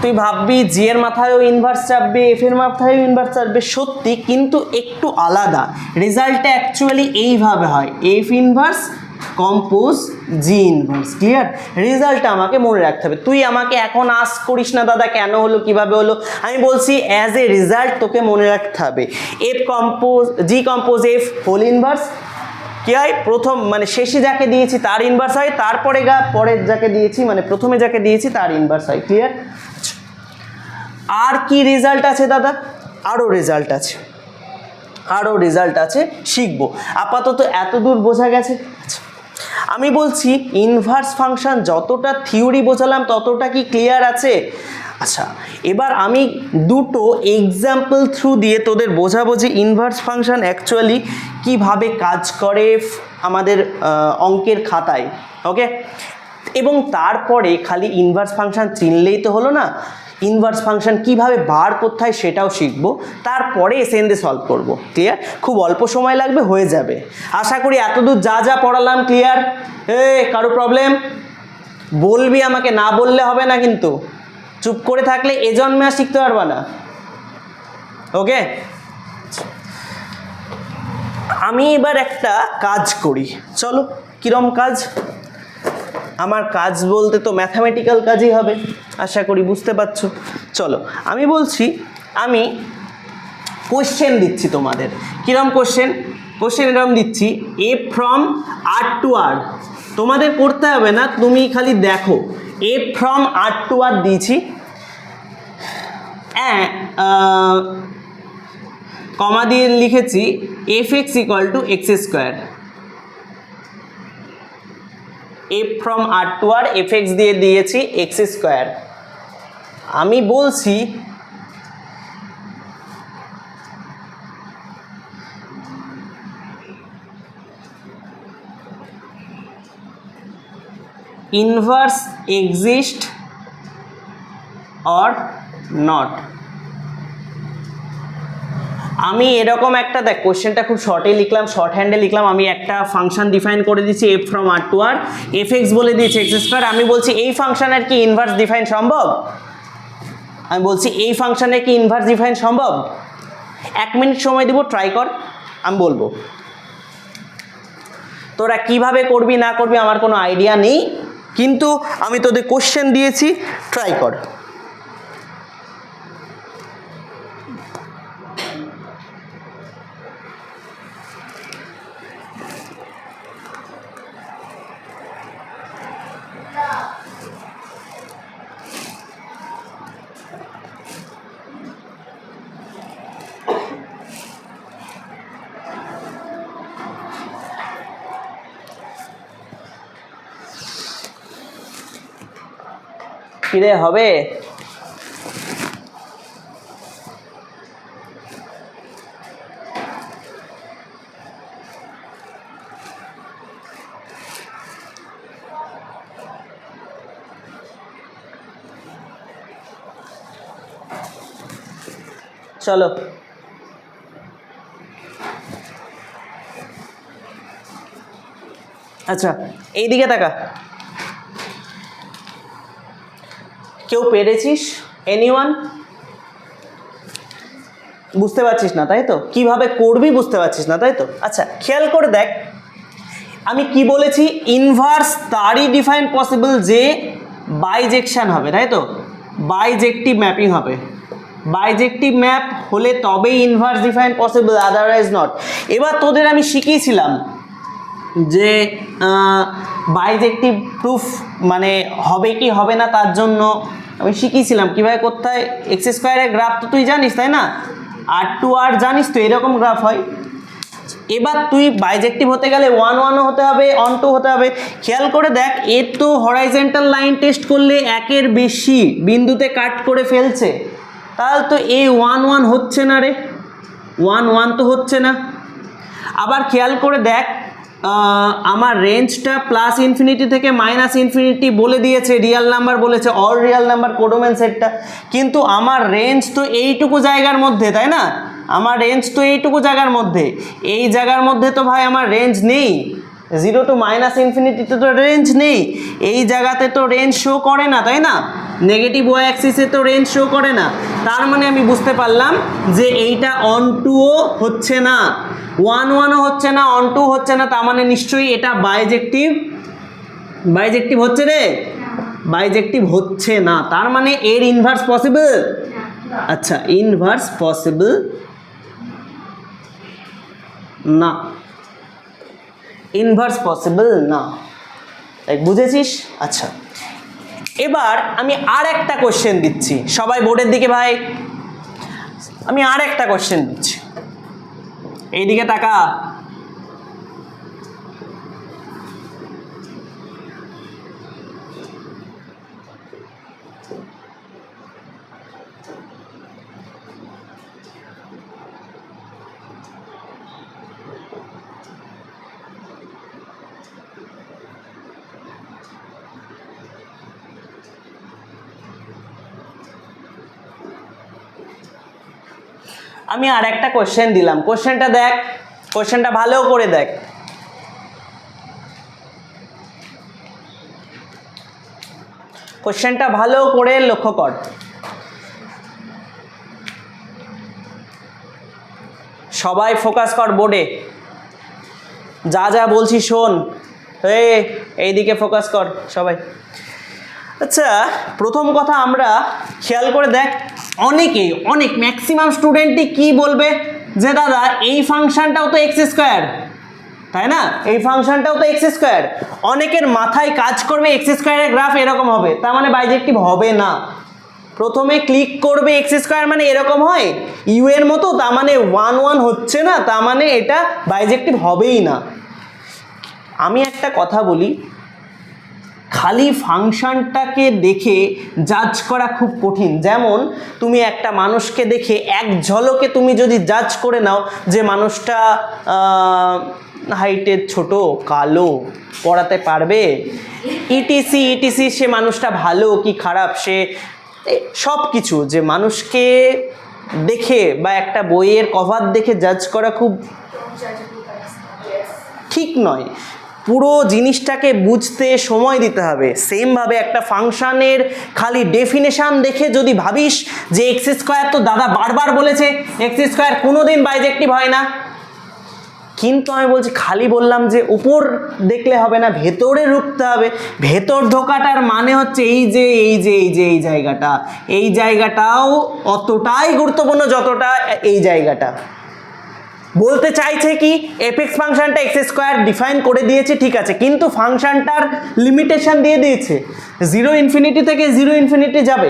তুই ভাববি জি এর মাথায়ও ইনভার্স চাপবে, এফ এর মাথায়ও ইনভার্স চাপবে, সত্যি, কিন্তু একটু আলাদা। রেজাল্টটা অ্যাকচুয়ালি এইভাবে হয়, এফ ইনভার্স কম্পোজ জি ইনভার্স। ক্লিয়ার? রেজাল্টটা আমাকে মনে রাখতে হবে। তুই আমাকে এখন আস্ক করিস না দাদা কেন হলো কিভাবে হলো, আমি বলছি অ্যাজ এ রেজাল্ট তোকে মনে রাখতে হবে F compose G compose F whole inverse কি হয়, প্রথম মানে শেষে যাকে দিয়েছি তার ইনভার্স হয়, তারপরে পরের যাকে দিয়েছি মানে প্রথমে যাকে দিয়েছি তার ইনভার্স হয়। ক্লিয়ার? আর কি রেজাল্ট আছে দাদা? আরও রেজাল্ট আছে, আরও রেজাল্ট আছে, শিখবো। আপাতত এত দূর বোঝা গেছে। আচ্ছা, আমি বলছি ইনভার্স ফাংশন যতটা থিওরি বোঝালাম ততটা কি ক্লিয়ার আছে? আচ্ছা, এবার আমি দুটো এক্সাম্পল থ্রু দিয়ে তোদের বোঝাবো যে ইনভার্স ফাংশন অ্যাকচুয়ালি কিভাবে কাজ করে আমাদের অঙ্কের খাতায়। ওকে, এবং তারপরে খালি ইনভার্স ফাংশন চিনলেই তো হলো না, ইনভার্স ফাংশন কিভাবে বার করতে হয় সেটাও শিখবো, তারপরে এসএন দিয়ে সলভ করবো। ক্লিয়ার? খুব অল্প সময় লাগবে, হয়ে যাবে আশা করি। এতদূর যা যা পড়ালাম ক্লিয়ার? কারো প্রবলেম? বলবি আমাকে, না বললে হবে না কিন্তু, চুপ করে থাকলে এ জন্মে আর শিখতে পারবা না। ওকে, আমি এবার একটা কাজ করি, চলো। কিরম কাজ? আমার কাজ বলতে তো ম্যাথামেটিক্যাল কাজই হবে, আশা করি বুঝতে পারছো। চলো, আমি বলছি আমি কোশ্চেন দিচ্ছি তোমাদের। কিরম কোশ্চেন? কোশ্চেন এরকম দিচ্ছি, এ ফ্রম আর টু আর। তোমাদের করতে হবে না, তুমি খালি দেখো। এ ফ্রম আর টু আর দিয়েছি, কমা দিয়ে লিখেছি F X equal to X square. F from R to R F X দিয়ে দিয়েছি এক্স স্কোয়ার। আমি বলছি ইনভার্স এক্সিস্ট অর নট। আমি এরকম একটা, দেখ কোশ্চেনটা খুব শর্টে লিখলাম, শর্ট হ্যান্ডে লিখলাম। আমি একটা ফাংশন ডিফাইন করে দিচ্ছি F from R to R, F X বলে দিয়েছি এক্স স্কোয়ার। আমি বলছি এই ফাংশনের কি ইনভার্স ডিফাইন সম্ভব? আমি বলছি এই ফাংশনের কি ইনভার্স ডিফাইন সম্ভব? 1 মিনিট সময় দিব, ট্রাই কর, আমি বলবো। তোরা কিভাবে করবি না করবি আমার কোনো আইডিয়া নেই, কিন্তু আমি তোদের কোশ্চেন দিয়েছি, ট্রাই কর। কিরে হবে? চলো, আচ্ছা এইদিকে তাকা। কেউ পেরেছিস? এনিওয়ান? বুঝতে পারছিস না তাই তো? কিভাবে করবি বুঝতে পারছিস না তাই তো? আচ্ছা, খেয়াল করে দেখ, আমি কি বলেছি? ইনভার্স তারই ডিফাইন পসিবল যে বাইজেকশন হবে, তাই তো? বাইজেক্টিভ ম্যাপিং হবে। বাইজেক্টিভ ম্যাপ হলে তবেই inverse define possible, otherwise not. এবার তোদের আমি শিখিয়েছিলাম যে বাইজেক্টিভ প্রুফ মানে হবে কি হবে না, তার জন্য আমি শিখিয়েছিলাম কীভাবে করতে হয়। এক্স স্কোয়ারের গ্রাফ তো তুই জানিস তাই না? আর টু আর জানিস তো এরকম গ্রাফ হয়। এবার তুই বাইজেক্টিভ হতে গেলে 1 1 হতে হবে, অন 2 হতে হবে। খেয়াল করে দেখ, এর তো হরাইজেন্টাল লাইন টেস্ট করলে 1-এর বেশি বিন্দুতে কাট করে ফেলছে, তাহলে তো এ 1 1 হচ্ছে না রে, 1 1 তো হচ্ছে না। আবার খেয়াল করে দেখ, আমার রেঞ্জটা প্লাস ইনফিনিটি থেকে মাইনাস ইনফিনিটি বলে দিয়েছে, রিয়াল নাম্বার বলেছে, অল রিয়াল নাম্বার কোডোমেন সেটটা, কিন্তু আমার রেঞ্জ তো এইটুকু জায়গার মধ্যে, তাই না? আমার রেঞ্জ তো এইটুকু জায়গার মধ্যে, এই জায়গার মধ্যে তো ভাই আমার রেঞ্জ নেই। 0 to মাইনাস ইনফিনিটিতে তো রেঞ্জ নেই, এই জায়গাতে তো রেঞ্জ শো করে না, তাই না? নেগেটিভ ওয়াই অ্যাক্সিসে তো রেঞ্জ শো করে না। তার মানে আমি বুঝতে পারলাম যে এইটা অন টুও হচ্ছে না। ওয়ান ওয়ানও হচ্ছে না, অন টু হচ্ছে না, তার মানে নিশ্চয়ই এটা বাইজেক্টিভ। বাইজেক্টিভ হচ্ছে রে? বাইজেক্টিভ হচ্ছে না, তার মানে এর ইনভার্স পসিবল। আচ্ছা, ইনভার্স পসিবল না, ইনভার্স পসিবল না, বুঝেছিস? আচ্ছা, এবার আমি আর একটা কোশ্চেন দিচ্ছি, সবাই বোর্ডের দিকে ভাই, আমি আর একটা কোশ্চেন দিচ্ছি, এইদিকে তাকা। আমি আর একটা কোশ্চেন দিলাম, কোশ্চেনটা দেখ, কোশ্চেনটা ভালো করে দেখ। কোশ্চেনটা ভালো করে লক্ষ্য কর। সবাই ফোকাস কর বোর্ডে, যা যা বলছি শোন, এইদিকে ফোকাস কর সবাই। আচ্ছা, প্রথম কথা আমরা খেয়াল করে দেখ, অনেক ম্যাক্সিমাম স্টুডেন্টই কি বলবে যে দাদা এই ফাংশনটাও তো এক্স স্কোয়ার, তাই না? এই ফাংশনটাও তো এক্স স্কোয়ার। অনেকের মাথায় কাজ করবে এক্স স্কোয়ারের গ্রাফ এরকম হবে, তার মানে বাইজেক্টিভ হবে না। প্রথমে ক্লিক করবে এক্স স্কোয়ার মানে এরকম হয় ইউ এর মতো, তার মানে ওয়ান ওয়ান হচ্ছে না, তার মানে এটা বাইজেক্টিভ হবেই না। আমি একটা কথা বলি, খালি ফাংশনটাকে দেখে জাজ করা খুব কঠিন। যেমন তুমি একটা মানুষকে দেখে এক ঝলকে তুমি যদি জাজ করে নাও যে মানুষটা হাইটের, ছোট, কালো, পড়াতে পারবে, ইটিসি সে মানুষটা ভালো কি খারাপ, সে সব কিছু, যে মানুষকে দেখে বা একটা বইয়ের কভার দেখে জাজ করা খুব ঠিক নয়। পুরো জিনিসটাকে বুঝতে সময় দিতে হবে। সেমভাবে একটা ফাংশনের খালি ডেফিনেশন দেখে যদি ভাবিস যে এক্স স্কোয়ার, তো দাদা বারবার বলেছে এক্স স্কোয়ার কোনোদিন বাইজেক্টিভ হয় না, কিন্তু আমি বলছি খালি বললাম যে উপর দেখলে হবে না, ভেতরে ঢুকতে হবে। ভেতর ঢোকাটার মানে হচ্ছে এই জায়গাটা, এই জায়গাটাও অতটাই গুরুত্বপূর্ণ যতটা এই জায়গাটা। বলতে চাইছে কি এফএক্স ফাংশনটা এক্স স্কোয়ার ডিফাইন করে দিয়েছে, ঠিক আছে, কিন্তু ফাংশনটার লিমিটেশন দিয়ে দিয়েছে, 0 ইনফিনিটি থেকে 0 ইনফিনিটি যাবে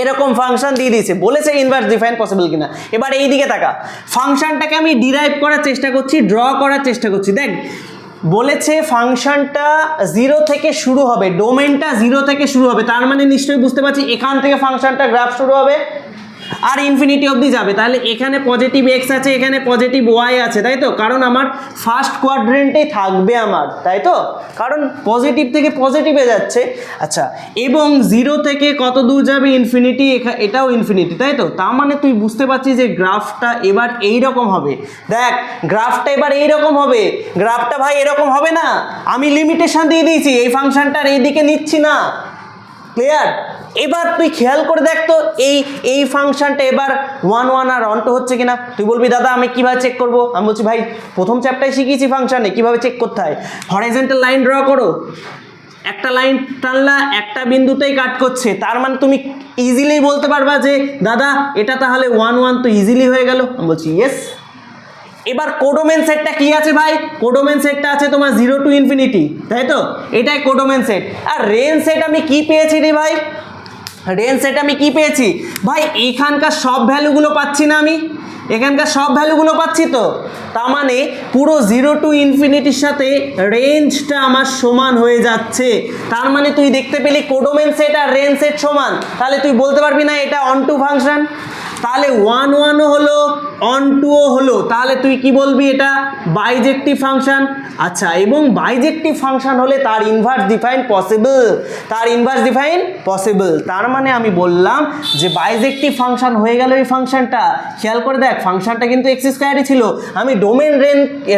এরকম ফাংশন দিয়ে দিয়েছে, বলেছে ইনভার্স ডিফাইন পসিবল কিনা। এবার এই দিকে তাকা, ফাংশনটাকে আমি ডিরাইভ করার চেষ্টা করছি, ড্র করার চেষ্টা করছি। দেখ বলেছে ফাংশনটা 0 থেকে শুরু হবে, ডোমেনটা 0 থেকে শুরু হবে, তার মানে নিশ্চয়ই বুঝতে পারছি এখান থেকে ফাংশনটা গ্রাফ শুরু হবে আর ইনফিনিটি অবধি যাবে। তাহলে এখানে পজিটিভ এক্স আছে, এখানে পজিটিভ ওয়াই আছে, তাই তো? কারণ আমার ফার্স্ট কোয়াড্রেন্টেই থাকবে আমার, তাই তো? কারণ পজিটিভ থেকে পজিটিভে যাচ্ছে। আচ্ছা, এবং 0 থেকে কত দূর যাবে? ইনফিনিটি, এটাও ইনফিনিটি, তাই তো? তার মানে তুই বুঝতে পারছিস যে গ্রাফটা এবার এইরকম হবে। দেখ গ্রাফটা এবার এইরকম হবে, গ্রাফটা ভাই এরকম হবে না, আমি লিমিটেশন দিয়ে দিয়েছি, এই ফাংশনটার এইদিকে নিচ্ছি না। ক্লিয়ার? এবার তুই খেয়াল করে দেখ তো এই ফাংশনটা এবার 1 1 আর অন টু হচ্ছে কিনা। তুই বলবি দাদা আমি কিভাবে চেক করব? আমি বলছি ভাই প্রথম চ্যাপ্টারে শিখিয়েছি ফাংশনে কিভাবে চেক করতে হয়। হরাইজন্টাল লাইন ড্র করো, একটা লাইন টানলা একটা বিন্দুতেই কাট করছে, তার মানে তুমি ইজিলি বলতে পারবা যে দাদা এটা তাহলে 1 1 তো ইজিলি হয়ে গেল। আমি বলছি ইয়েস। এবার কোডোমেন সেটটা কি আছে ভাই? কোডোমেন সেটটা আছে তোমার 0 টু ইনফিনিটি, তাই তো? এটাই কোডোমেন সেট। আর রেঞ্জ সেট আমি কি পেয়েছি রে ভাই? রেঞ্জ সেট আমি কি পেয়েছি ভাই? এখানকার সব ভ্যালুগুলো পাচ্ছি না আমি, এখানকার সব ভ্যালুগুলো পাচ্ছি তো, তার মানে পুরো 0 টু ইনফিনিটির সাথে রেঞ্জটা আমার সমান হয়ে যাচ্ছে। তার মানে তুই দেখতে পেলি কোডোমেন সেট আর রেঞ্জ সেট সমান, তাহলে তুই বলতে পারবি না এটা অন টু ফাংশন? তাহলে 1 1ও হলো, অন টুও হলো, তাহলে তুই কি বলবি? এটা বাইজেক্টিভ ফাংশন। আচ্ছা, এবং বাইজেক্টিভ ফাংশন হলে তার ইনভার্স ডিফাইন পসিবল, তার ইনভার্স ডিফাইন পসিবল। তার মানে আমি বললাম যে বাইজেক্টিভ ফাংশন হয়ে গেল এই ফাংশনটা। খেয়াল করে দেখ ফাংশনটা কিন্তু এক্স স্কোয়ারই ছিল, আমি ডোমেন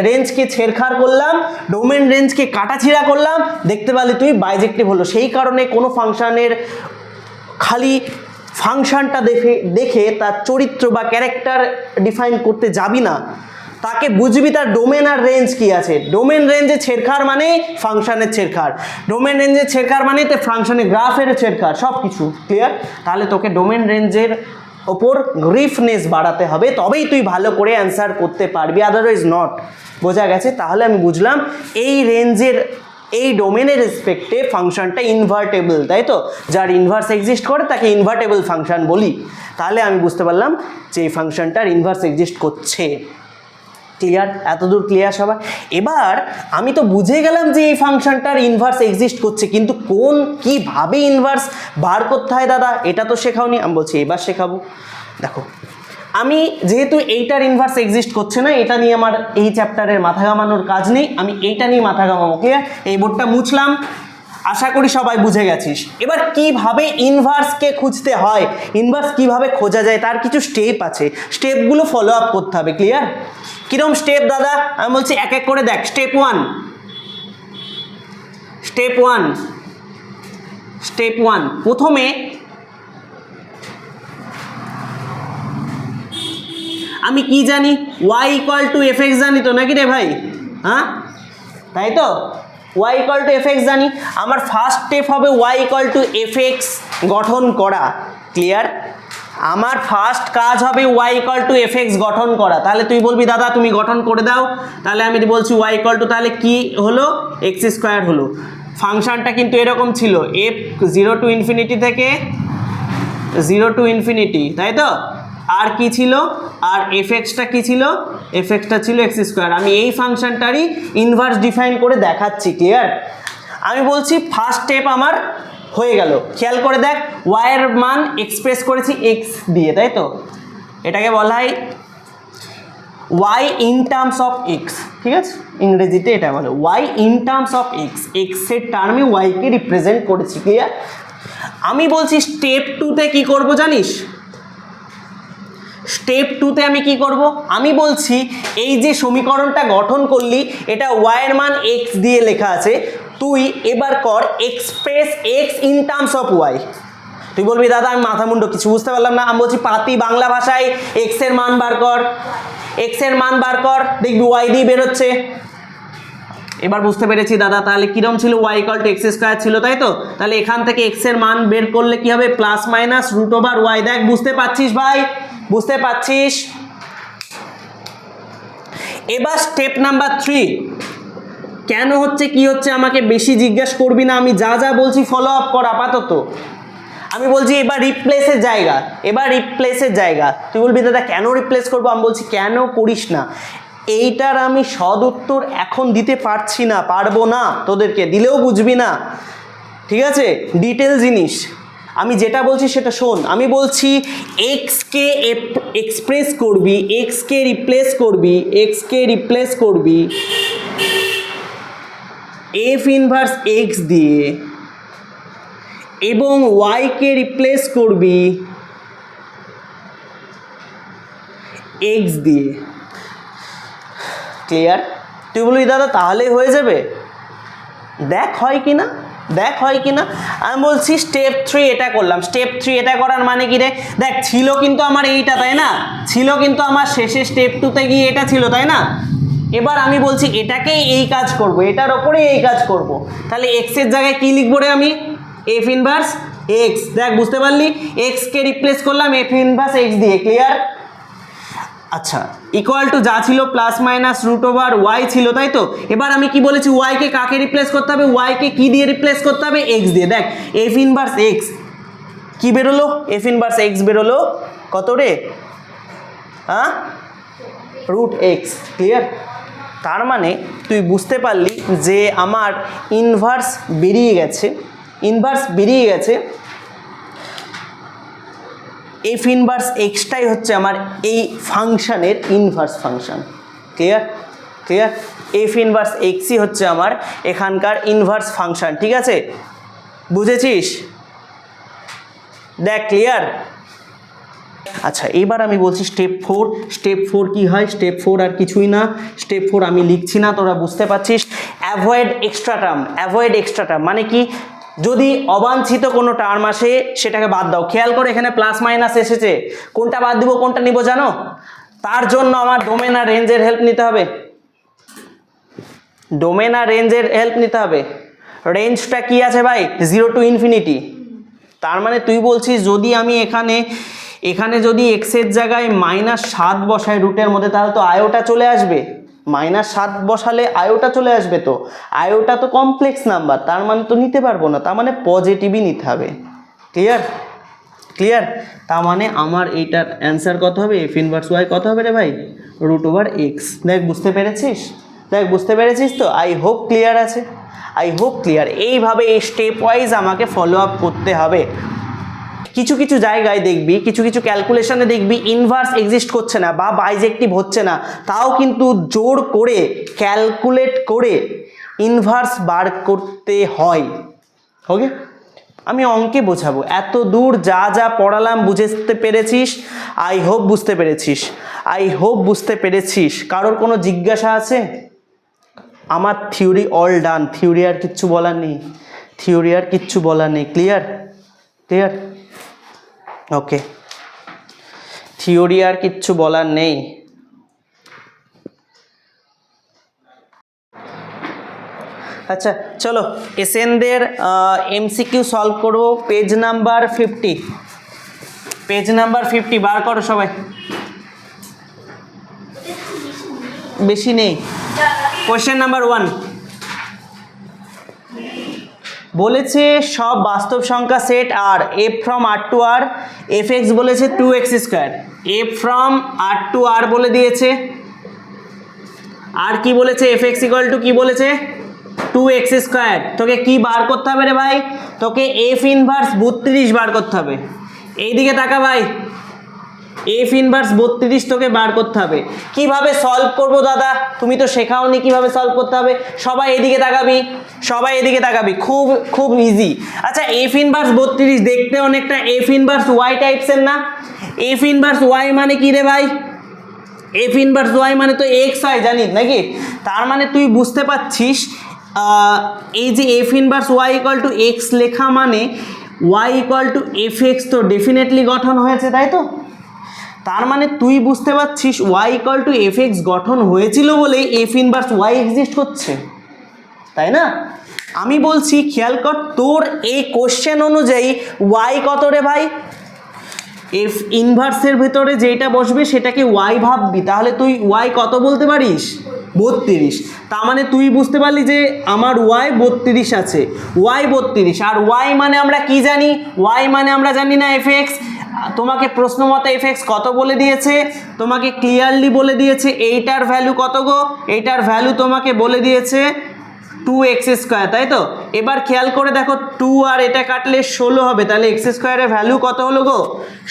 রেঞ্জকে ছেড়খাড় করলাম, ডোমেন রেঞ্জকে কাটাছিড়া করলাম, দেখতে পারলি তুই বাইজেক্টিভ হলো। সেই কারণে কোনো ফাংশনের খালি ফাংশনটা দেখে তার চরিত্র বা ক্যারেক্টার ডিফাইন করতে যাবি না, তাকে বুঝবি তার ডোমেন আর রেঞ্জ কি আছে। ডোমেন রেঞ্জে ছেড়খাড় মানে ফাংশনের ছেড়খাড়, ডোমেন রেঞ্জে ছেড়খাড় মানে তো ফাংশনের গ্রাফের ছেড়খাড়, সব কিছু ক্লিয়ার। তাহলে তোকে ডোমেন রেঞ্জের ওপর গ্রিফনেস বাড়াতে হবে, তবেই তুই ভালো করে অ্যান্সার করতে পারবি, আদারওয়াইজ নট। বোঝা গেছে? তাহলে আমি বুঝলাম এই রেঞ্জের এই ডোমেনের রেসপেক্টে ফাংশনটা ইনভার্টেবল, তাই তো? যার ইনভার্স এক্সিস্ট করে তাকে ইনভার্টেবল ফাংশন বলি। তাহলে আমি বুঝতে পারলাম যে এই ফাংশনটার ইনভার্স এক্সিস্ট করছে। ক্লিয়ার? এতদূর ক্লিয়ার সবাই? এবার আমি তো বুঝে গেলাম যে এই ফাংশনটার ইনভার্স এক্সিস্ট করছে, কিন্তু কোন কিভাবে ইনভার্স বার করতে হয় দাদা এটা তো শেখাওনি। আমি বলছি এবার শেখাবো। দেখো, আমি যেহেতু এইটার ইনভার্স এক্সিস্ট করছে না, এটা নিয়ে আমার এই চ্যাপ্টারের মাথা ঘামানোর কাজ নেই, আমি এইটা নিয়ে মাথা ঘামাবো। ক্লিয়ার? এই বোর্ডটা মুছলাম, আশা করি সবাই বুঝে গেছিস। এবার কিভাবে ইনভার্সকে খুঁজতে হয়, ইনভার্স কিভাবে খোঁজা যায় তার কিছু স্টেপ আছে, স্টেপগুলো ফলো আপ করতে হবে। ক্লিয়ার? কিরকম স্টেপ দাদা? আমি বলছি এক এক করে দেখ। স্টেপ ওয়ান, প্রথমে আমি কি জানি? y equal to F x জানি তো, নাকি রে ভাই? হ্যাঁ, তাই তো? y equal to F x জানি। আমার ফার্স্ট স্টেপ হবে y equal to F X গঠন করা। ক্লিয়ার? আমার ফার্স্ট কাজ হবে y equal to F X গঠন করা। তাহলে তুই বলবি দাদা তুমি গঠন করে দাও, তাহলে আমি বলছি y ইকুয়াল টু, তাহলে কি হলো? এক্স স্কোয়ার হলো। ফাংশনটা কিন্তু এরকম ছিল, এফ 0 টু ইনফিনিটি থেকে 0 টু ইনফিনিটি, তাই তো? আর কি ছিল? আর এফ এক্সটা কী ছিল? এফ এক্সটা ছিল এক্স স্কোয়ার। আমি এই ফাংশনটারই ইনভার্স ডিফাইন করে দেখাচ্ছি। ক্লিয়ার? আমি বলছি ফার্স্ট স্টেপ আমার হয়ে গেল। খেয়াল করে দেখ, y এর মান এক্সপ্রেস করেছি এক্স দিয়ে, তাই তো? এটাকে বলা হয় y in terms of x. ঠিক আছে? ইংরেজিতে এটা বলে y in terms of x, এক্সের টার্মে ওয়াইকে রিপ্রেজেন্ট করেছি। ক্লিয়ার? আমি বলছি স্টেপ টুতে কি করব জানিস? স্টেপ টুতে আমি কি করব? আমি বলছি এই যে সমীকরণটা গঠন করলি, এটা y এর মান x দিয়ে লেখা আছে, তুই এবার কর express x in terms of y। তুই বলবি দাদা আমি মাথা মুন্ডো কিছু বুঝতে পারলাম না। আমি বলছি পাতি বাংলা ভাষায় x এর মান বার কর, x এর মান বার কর, দেখবি y দিয়ে বেরোচ্ছে। এবার বুঝতে পেরেছি দাদা। তাহলে কিরম ছিল? y equal to X square ছিল, তাই তো? তাহলে এখান থেকে x এর মান বের করলে কি হবে? Plus minus root over y। দেখ, বুঝতে পারছিস ভাই? বুঝতে পারছিস? এবার স্টেপ নাম্বার 3 কেন হচ্ছে কি হচ্ছে আমাকে বেশি জিজ্ঞেস করবি না, আমি যা যা বলছি ফলো আপ কর আপাতত। আমি বলছি এবার রিপ্লেসের জায়গা, তুই বলবি দাদা কেন রিপ্লেস করবো? আমি বলছি কেন করিস না, এইটার আমি সদ উত্তর এখন দিতে পারছি না, পারবো না, তোদেরকে দিলেও বুঝবি না। ঠিক আছে? ডিটেল জিনিস আমি যেটা বলছি সেটা শোন। আমি বলছি এক্সকে এক্সপ্রেস করবি, এক্সকে রিপ্লেস করবি এফ ইনভার্স এক্স দিয়ে, এবং ওয়াইকে রিপ্লেস করবি এক্স দিয়ে। ক্লিয়ার? তুই বলবি দাদা তাহলে হয়ে যাবে, দেখ হয় কি না। আমি বলছি স্টেপ 3 এটা করলাম। স্টেপ 3 এটা করার মানে কি রে? দেখ, ছিল কিন্তু আমার এইটা, তাই না? ছিল কিন্তু আমার শেষে স্টেপ 2তে গিয়ে এটা ছিল, তাই না? এবার আমি বলছি এটাকেই এই কাজ করব, এটার ওপরেই এই কাজ করব। তাহলে এক্স এর জায়গায় কি লিখবো রে আমি? F inverse X. দেখ, বুঝতে পারলি? এক্সকে রিপ্লেস করলাম এফ ইনভার্স এক্স দিয়ে। ক্লিয়ার? আচ্ছা, ইকুয়াল টু যা ছিল plus minus root over Y ছিল, তাই তো? এবার আমি কি বলেছি? ওয়াইকে কাকে রিপ্লেস করতে হবে? ওয়াইকে কি দিয়ে রিপ্লেস করতে হবে? এক্স দিয়ে। দেখ, এফ ইনভার্স এক্স কি বেরোলো? এফ ইনভার্স এক্স বেরোলো কত রে? হ্যাঁ, রুট এক্স। ক্লিয়ার? তার মানে তুই বুঝতে পারলি যে আমার ইনভার্স বেরিয়ে গেছে। এফ ইনভার্স এক্সটাই হচ্ছে আমার এই ফাংশনের inverse function. Clear? F inverse এক্সই হচ্ছে আমার এখানকার ইনভার্স ফাংশন। ঠিক আছে? বুঝেছিস? দেখ, ক্লিয়ার? আচ্ছা, এবার আমি বলছি স্টেপ 4। স্টেপ 4 কি হয়? স্টেপ 4 আর কিছুই না। স্টেপ 4 আমি লিখছি না, তোরা বুঝতে পারছিস। অ্যাভয়েড এক্সট্রা টার্ম মানে কি? যদি অবাঞ্ছিত কোনো টার্ম আসে সেটাকে বাদ দাও। খেয়াল করে এখানে প্লাস মাইনাস এসেছে, কোনটা বাদ দিব কোনটা নিব জানো? তার জন্য আমার ডোমেন আর রেঞ্জের হেল্প নিতে হবে, ডোমেন আর রেঞ্জের হেল্প নিতে হবে। রেঞ্জটা কি আছে ভাই? 0 to infinity। তার মানে তুই বলছিস যদি আমি এখানে যদি এক্সের জায়গায় -7 বসাই রুটের মধ্যে, তাহলে তো আয়োটা চলে আসবে। -7 বসালে আয়োটা চলে আসবে, তো আয়োটা তো কমপ্লেক্স নাম্বার, তার মানে তো নিতে পারবো না, তার মানে পজিটিভই নিতে হবে। ক্লিয়ার? ক্লিয়ার? তার মানে আমার এইটার অ্যান্সার কত হবে? এফ ইনভার্স ওয়াই কত হবে রে ভাই? √x। দেখ বুঝতে পেরেছিস? দেখ বুঝতে পেরেছিস তো? আই হোপ ক্লিয়ার আছে, আই হোপ ক্লিয়ার। এইভাবে এই স্টেপ ওয়াইজ আমাকে ফলো আপ করতে হবে। কিছু কিছু জায়গায় দেখবি, কিছু কিছু ক্যালকুলেশনে দেখবি ইনভার্স এক্সিস্ট করছে না বা বাইজেক্টিভ হচ্ছে না, তাও কিন্তু জোর করে ক্যালকুলেট করে ইনভার্স বার করতে হয়। ওকে, আমি অঙ্কে বোঝাবো। এত দূর যা যা পড়ালাম বুঝতে পেরেছিস? আই হোপ বুঝতে পেরেছিস, আই হোপ বুঝতে পেরেছিস। কারোর কোনো জিজ্ঞাসা আছে? আমার থিওরি অল ডান, থিওরি আর কিচ্ছু বলার নেই, থিওরি আর কিচ্ছু বলার নেই। ক্লিয়ার? ক্লিয়ার? ওকে, থিওরি আর কিচ্ছু বলার নেই। আচ্ছা চলো এসএনদের এমসিকিউ সলভ করব। পেজ নাম্বার 50, পেজ নাম্বার 50 বার করো সবাই। বেশি নেই। কোয়েশ্চেন নাম্বার 1 বলেছে সব বাস্তব সংখ্যা সেট আর f from R to R, F x বলেছে 2x², f from R to R বলে দিয়েছে, আর কি বলেছে? এফ এক্স ইকুয়াল টু কি বলেছে? 2x²। তোকে কি বার করতে হবে রে ভাই? তোকে এফ ইনভার্স 32 বার করতে হবে। এইদিকে তাকা ভাই, এফ ইনভার্স 32 তোকে বার করতে হবে। কিভাবে সলভ করবো দাদা? তুমি তো শেখাওনি কিভাবে সলভ করতে হবে। সবাই এদিকে তাকাবি, সবাই এদিকে তাকাবি, খুব খুব ইজি। আচ্ছা এফ ইনভার্স 32 দেখতে অনেকটা এফ ইনভার্স ওয়াই টাইপসের না? এফ ইনভার্স ওয়াই মানে কি রে ভাই? এফ ইনভার্স ওয়াই মানে তো এক্স হয়, জানিস নাকি? তার মানে তুই বুঝতে পারছিস এই যে F inverse Y equal to X লেখা মানে Y equal to F X তো ডেফিনেটলি গঠন হয়েছে, তাই তো? তার মানে তুই বুঝতে পারছিস Y equal to F X গঠন হয়েছিল বলেই এফ ইনভার্স ওয়াই এক্সিস্ট করছে, তাই না? আমি বলছি খেয়াল কর, তোর এই কোশ্চেন অনুযায়ী ওয়াই কত রে ভাই? এফ ইনভার্সের ভেতরে যেটা বসবে সেটাকে ওয়াই ভাববি, তাহলে তুই ওয়াই কত বলতে পারিস? 32। তার মানে তুই বুঝতে পারলি যে আমার ওয়াই 32 আছে, ওয়াই 32। আর ওয়াই মানে আমরা কি জানি? ওয়াই মানে আমরা জানি না এফ এক্স। তোমাকে প্রশ্ন মতো এফ এক্স কত বলে দিয়েছে? তোমাকে ক্লিয়ারলি বলে দিয়েছে এইটার ভ্যালু কত গো? এইটার ভ্যালু তোমাকে বলে দিয়েছে 2x², তাই তো? এবার খেয়াল করে দেখো, 2 আর এটা কাটলে 16 হবে, তাহলে x² এর ভ্যালু কত হলো গো?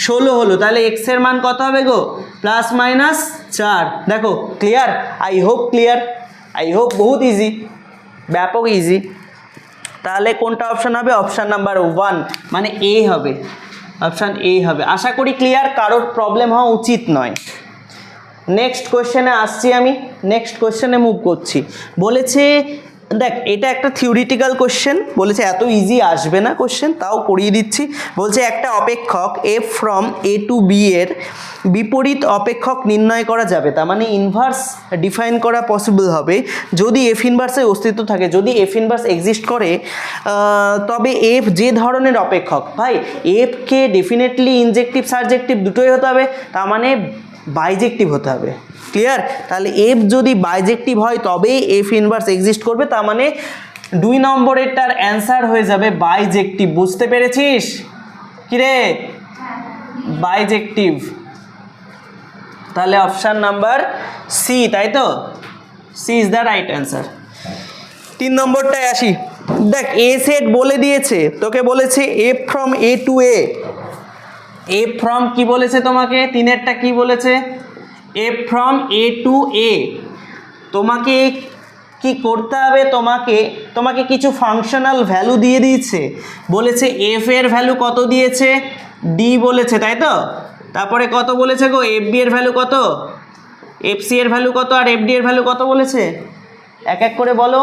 16 হলো। তাহলে x এর মান কত হবে গো? +-4। দেখো clear? I hope clear, I hope. বহুত ইজি, ব্যাপক ইজি। তাহলে কোনটা অপশান হবে? অপশান নাম্বার 1 মানে এ হবে, অপশান এ হবে। আশা করি ক্লিয়ার, কারোর প্রবলেম হওয়া উচিত নয়। নেক্সট কোয়েশ্চেনে আসছি আমি, নেক্সট কোয়েশ্চেনে মুভ করছি। বলেছে দেখ এটা একটা থিওরিটিক্যাল কোশ্চেন, বলেছে এত ইজি আসবে না কোশ্চেন, তাও করিয়ে দিচ্ছি। বলছে একটা অপেক্ষক F from A to B এর বিপরীত অপেক্ষক নির্ণয় করা যাবে, তার মানে ইনভার্স ডিফাইন করা পসিবল হবে যদি এফ ইনভার্সের অস্তিত্ব থাকে। যদি এফ ইনভার্স এক্সিস্ট করে তবে এফ যে ধরনের অপেক্ষক, ভাই এফকে ডেফিনেটলি ইনজেক্টিভ সাবজেক্টিভ দুটোই হতে হবে, তার মানে বাইজেক্টিভ হতে হবে। ক্লিয়ার? তাহলে এফ যদি বাইজেক্টিভ হয় তবেই এফ ইনভার্স এক্সিস্ট করবে, তার মানে 2 নম্বরেরটার অ্যান্সার হয়ে যাবে বাইজেক্টিভ। বুঝতে পেরেছিস কিরে? বাইজেক্টিভ। তাহলে অপশান নাম্বার সি, তাই তো? C is the right answer. 3 নম্বরটায় আসি। দেখ এ সেট বলে দিয়েছে, তোকে বলেছে F from A to A. F from কি বলেছে তোমাকে? 3এরটা কি বলেছে? F from A to A. তোমাকে কি করতে হবে? তোমাকে কিছু ফাংশনাল ভ্যালু দিয়ে দিয়েছে, বলেছে এফ এর ভ্যালু কত দিয়েছে? ডি বলেছে, তাই তো? তারপরে কত বলেছে গো? এফ বি এর ভ্যালু কত, এফ সি এর ভ্যালু কত, আর এফ ডি এর ভ্যালু কত বলেছে? এক এক করে বলো।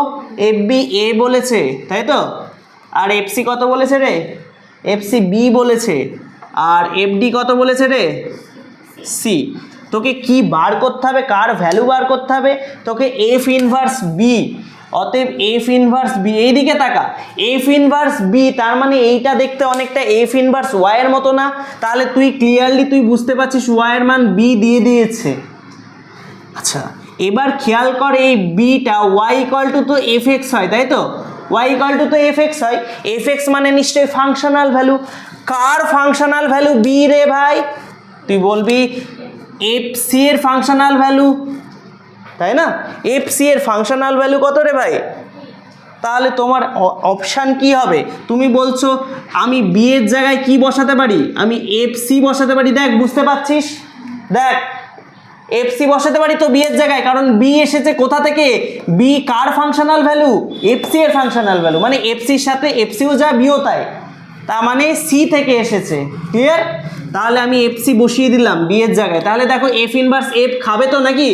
এফ বি এ বলেছে, তাই তো? আর এফ সি কত বলেছে রে? এফ সি বি বলেছে। আর এফ ডি কত বলেছে রে? সি। তোকে কি বার করতে হবে, কার ভ্যালু বার করতে হবে, তোকে এফ ইনভার্স বি। অতএব এফ ইনভার্স বি, এইদিকে তাকা, এফ ইনভার্স বি তার মানে এইটা দেখতে অনেকটা এফ ইনভার্স ওয়াই এর মতো না? তাহলে তুই ক্লিয়ারলি তুই বুঝতে পারছিস ওয়াই এর মান বি দিয়ে দিয়েছে। আচ্ছা এবার খেয়াল কর এই বিটা ওয়াই ইকুয়াল টু তো এফ এক্স হয়, তাই তো? ওয়াই ইকুয়াল টু তো এফ এক্স হয়, এফ এক্স মানে নিশ্চয়ই ফাংশনাল ভ্যালু। কার ফাংশনাল ভ্যালু? বি রে ভাই। তুই বলবি এফ সি এর ফাংশনাল ভ্যালু, তাই না? এফ সি এর ফাংশনাল ভ্যালু কত রে ভাই? তাহলে তোমার অপশান কি হবে? তুমি বলছো আমি বি এর জায়গায় কি বসাতে পারি? আমি এফ সি বসাতে পারি। দেখ বুঝতে পারছিস, দেখ এফ সি বসাতে পারি তো বি এর জায়গায়, কারণ বি এসেছে কোথা থেকে? বি কার ফাংশনাল ভ্যালু? এফ সি এর ফাংশনাল ভ্যালু, মানে এফ সির সাথে এফ সিও যা বিও তাই, তার মানে সি থেকে এসেছে। ক্লিয়ার? তাহলে আমি এফ সি বসিয়ে দিলাম বি এর জায়গায়। তাহলে দেখো এফ ইনভার্স এফ খাবে তো নাকি?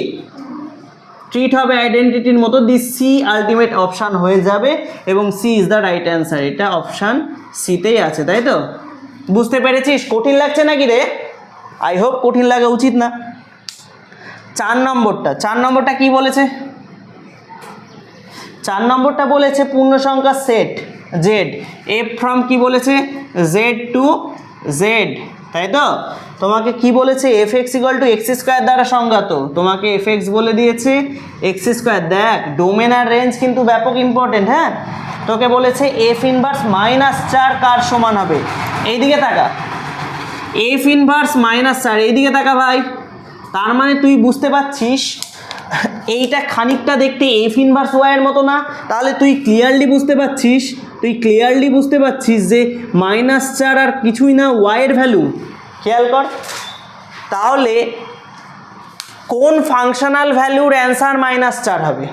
ট্রিট হবে আইডেন্টিটির মতো, দি সি আলটিমেট অপশান হয়ে যাবে এবং C is the right answer. এটা অপশান সিতেই আছে, তাই তো? বুঝতে পেরেছিস? কঠিন লাগছে নাকি রে? আই হোপ কঠিন লাগা উচিত না। 4 নম্বরটা কি বলেছে? 4 নম্বরটা বলেছে পূর্ণ সংখ্যার সেট জেড, এফ ফ্রম কি বলেছে? জেড টু জেড, তাই তো? তোমাকে কি বলেছে? F X equal to X square দ্বারা সংজ্ঞাত, তোমাকে এফ এক্স বলে দিয়েছে এক্স স্কোয়ার। দেখ ডোমেন আর রেঞ্জ কিন্তু ব্যাপক ইম্পর্টেন্ট। হ্যাঁ, তোকে বলেছে এফ ইনভার্স -4 কার সমান হবে? এইদিকে তাকা, এফ ইনভার্স -4, এইদিকে তাকা ভাই। তার মানে তুই বুঝতে পারছিস এইটা খানিকটা দেখতে এফ ইনভার্স ওয়াই এর মতো না? তাহলে তুই ক্লিয়ারলি বুঝতে পারছিস যে -4 আর কিছুই না, ওয়াই এর ভ্যালু। খেয়াল কর তাহলে কোন ফাংশনাল ভ্যালুর অ্যান্সার -4 হবে?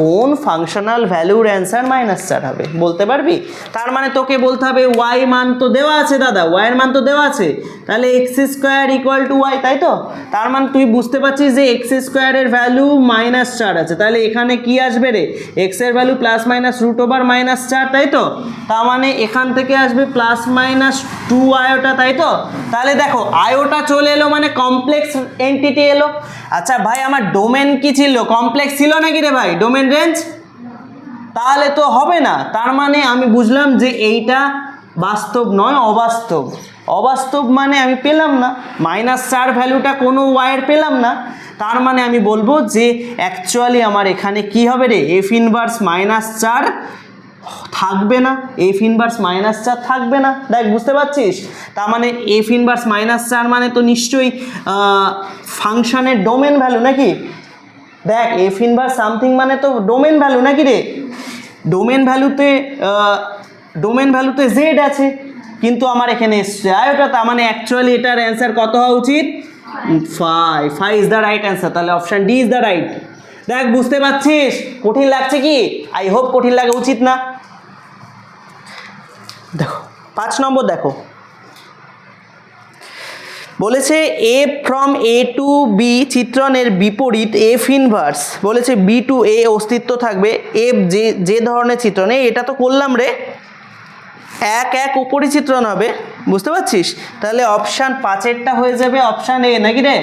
কোন ফাংশনাল ভ্যালুর অ্যান্সার -4 হবে বলতে পারবি? তার মানে তোকে বলতে হবে ওয়াই মান তো দেওয়া আছে দাদা, ওয়াইয়ের মান তো দেওয়া আছে, তাহলে x square equal to y, তাই তো? তার মানে তুই বুঝতে পারছিস যে এক্স স্কোয়ারের ভ্যালু -4 আছে, তাহলে এখানে কি আসবে রে? এক্স এর ভ্যালু ±√/-4, তাই তো? তার মানে এখান থেকে আসবে ±2 আয়োটা, তাই তো? তাহলে দেখো আয়োটা চলে এলো মানে কমপ্লেক্স এন্টিটি এলো। আচ্ছা ভাই আমার ডোমেন কি ছিল? কমপ্লেক্স ছিল নাকি রে ভাই ডোমেন রেঞ্জ? তাহলে তো হবে না। তার মানে আমি বুঝলাম যে এইটা বাস্তব নয়, অবাস্তব। অবাস্তব মানে আমি পেলাম না -4 ভ্যালুটা, কোনো ওয়াইয়ের পেলাম না। তার মানে আমি বলবো যে অ্যাকচুয়ালি আমার এখানে কি হবে রে? এফ ইনভার্স -4 থাকবে না, এফ ইনভার্স -4 থাকবে না। দেখ বুঝতে পারছিস? তার মানে এফ ইনভার্স -4 মানে তো নিশ্চয়ই ফাংশনের ডোমেন ভ্যালু নাকি? দেখ এফ ইনভার্স সামথিং মানে তো ডোমেন ভ্যালু নাকি রে? ডোমেন ভ্যালুতে জেড আছে, কিন্তু আমার এখানে এসছে আয়োটা, তার মানে অ্যাকচুয়ালি এটার অ্যান্সার কত হওয়া উচিত? 5 ইজ দ্য রাইট অ্যান্সার। তাহলে option D is the right. দেখ বুঝতে পারছিস? কঠিন লাগছে কি? আই হোপ কঠিন লাগা উচিত না। দেখো 5 নম্বর দেখো বলেছে এ ফ্রম এ টু বি চিত্রণের বিপরীত এফ ইনভার্স, বলেছে বি টু এ অস্তিত্ব থাকবে এফ যে ধরনের চিত্রণে। এটা তো করলাম রে, এক উপরি চিত্রণ হবে, বুঝতে পারছিস? তাহলে অপশান 5এরটা হয়ে যাবে অপশান এ নাকি রে?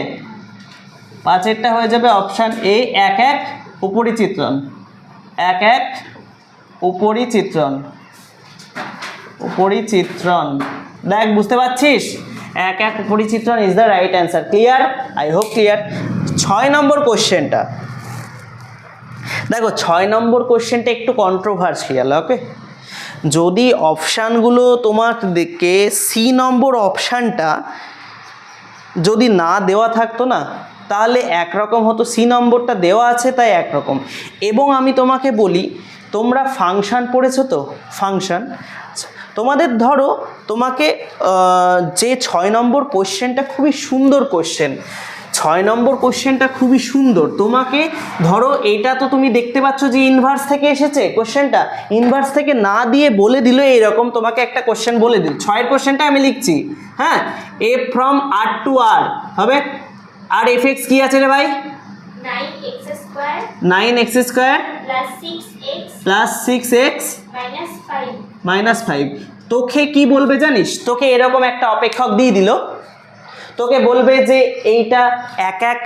5এরটা হয়ে যাবে অপশান এ, এক উপরি চিত্রণ, এক উপরি চিত্রণ। দেখ বুঝতে পারছিস? এক উপরি চিত্রণ is the right answer. Clear? I hope clear. 6 নম্বর কোশ্চেনটা দেখো, 6 নম্বর কোশ্চেনটা একটু কন্ট্রোভার্সিয়াল। ওকে, যদি অপশানগুলো তোমাকে সি নম্বর অপশানটা যদি না দেওয়া থাকতো না, তাহলে একরকম হতো। সি নম্বরটা দেওয়া আছে তাই একরকম। এবং আমি তোমাকে বলি, তোমরা ফাংশান পড়েছো তো? ফাংশান তোমাদের ধরো তোমাকে যে 6 নম্বর কোশ্চেনটা খুবই সুন্দর কোশ্চেন, 6 নম্বর কোশ্চেনটা খুবই সুন্দর। তোমাকে ধরো এটা তো তুমি দেখতে পাচ্ছ যে ইনভার্স থেকে এসেছে কোশ্চেনটা, ইনভার্স থেকে না দিয়ে বলে দিল এইরকম, তোমাকে একটা কোশ্চেন বলে দিল। 6 কোশ্চেনটা আমি লিখছি, হ্যাঁ, এ ফ্রম আর টু আর হবে। আর এফ এক্স কি আছে রে ভাই? 9x square plus 6x -5। তোকে কি বলবে জানিস? তোকে এরকম একটা অপেক্ষক দিয়ে দিল, তোকে বলবে যে এইটা এক এক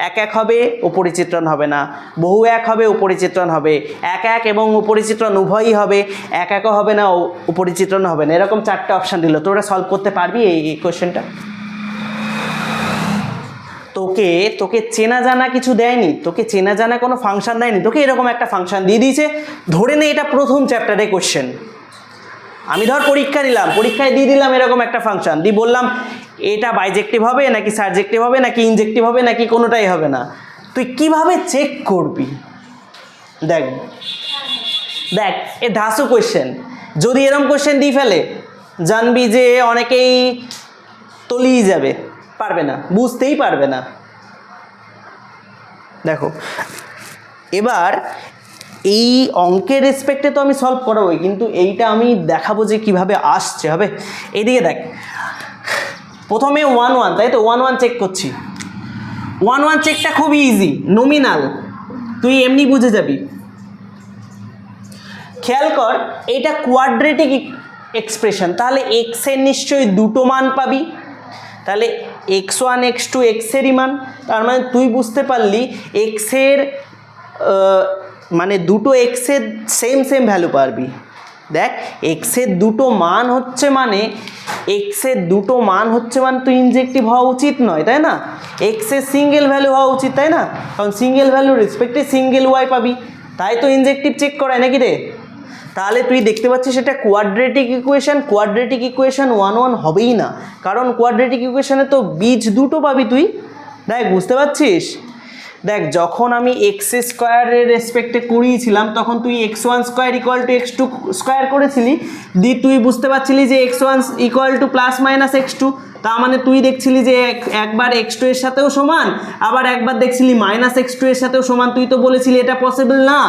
এক এক হবে, উপরি চিত্রণ হবে না, বহু এক হবে, উপরি চিত্রণ হবে, এক এক এবং উপরি চিত্রণ উভয়ই হবে, এক একও হবে না, উপরি চিত্রণ হবে না, এরকম 4টে অপশান দিল। তোরা সলভ করতে পারবি এই কোয়েশ্চেনটা? তোকে তোকে চেনা জানা কিছু দেয়নি, তোকে চেনা জানা কোনো ফাংশন দেয়নি, তোকে এরকম একটা ফাংশন দিয়ে দিয়েছে, ধরে নে এটা প্রথম চ্যাপ্টারে কোয়েশ্চেন। আমি ধর পরীক্ষা নিলাম, পরীক্ষায় দিয়ে দিলাম এরকম একটা ফাংশন, দিয়ে বললাম এটা বাইজেক্টিভ হবে নাকি সাবজেক্টিভ হবে নাকি ইনজেক্টিভ হবে নাকি কোনোটাই হবে না, তুই কিভাবে চেক করবি? দেখ দেখ এ ধাসু কোয়েশ্চেন, যদি এরকম কোয়েশ্চেন দিয়ে ফেলে জানবি যে অনেকেই তলিয়ে যাবে, পারবে না, বুঝতেই পারবে না। দেখো এবার এই অঙ্কের রেসপেক্টে তো আমি সলভ করাবোই, কিন্তু এইটা আমি দেখাবো যে কিভাবে আসছে হবে। এইদিকে দেখ, প্রথমে 1 1, তাই তো 1 1 চেক করছি। 1 1 চেকটা খুব ইজি, নমিনাল, তুই এমনি বুঝে যাবি। খেয়াল কর এটা কোয়াড্রেটিক এক্সপ্রেশন, তাহলে এক্স এর নিশ্চয়ই দুটো মান পাবি, তাহলে x1 x2 এক্সেরই মান, তার মানে তুই বুঝতে পারলি এক্সের মানে দুটো এক্সের সেম সেম ভ্যালু পারবি। দেখ এক্সের দুটো মান হচ্ছে মানে এক্সের দুটো মান হচ্ছে মানে তো ইনজেক্টিভ হওয়া উচিত নয়, তাই না? এক্সের সিঙ্গেল ভ্যালু হওয়া উচিত, তাই না? কারণ সিঙ্গেল ভ্যালুর রেসপেক্টে সিঙ্গেল ওয়াই পাবি, তাই তো ইনজেক্টিভ চেক করায় নাকি রে? তাহলে তুই দেখতে পাচ্ছিস এটা কোয়াড্রেটিক ইকুয়েশন, কোয়াড্রেটিক ইকুয়েশন 1 1 হবেই না, কারণ কোয়াড্রেটিক ইকুয়েশনে তো বীজ দুটো পাবি তুই। দেখ বুঝতে পারছিস? দেখ যখন আমি এক্স স্কোয়ারের রেসপেক্টে করিয়েছিলাম তখন তুই x1 square equal two x2 square করেছিলি, দিয়ে তুই বুঝতে পারছিলি যে x1 equal to plus minus x2, তার মানে তুই দেখছিলি যে একবার x2 এর সাথেও সমান, আবার একবার দেখছিলি মাইনাস x2 এর সাথেও সমান, তুই তো বলেছিলি এটা পসিবল না।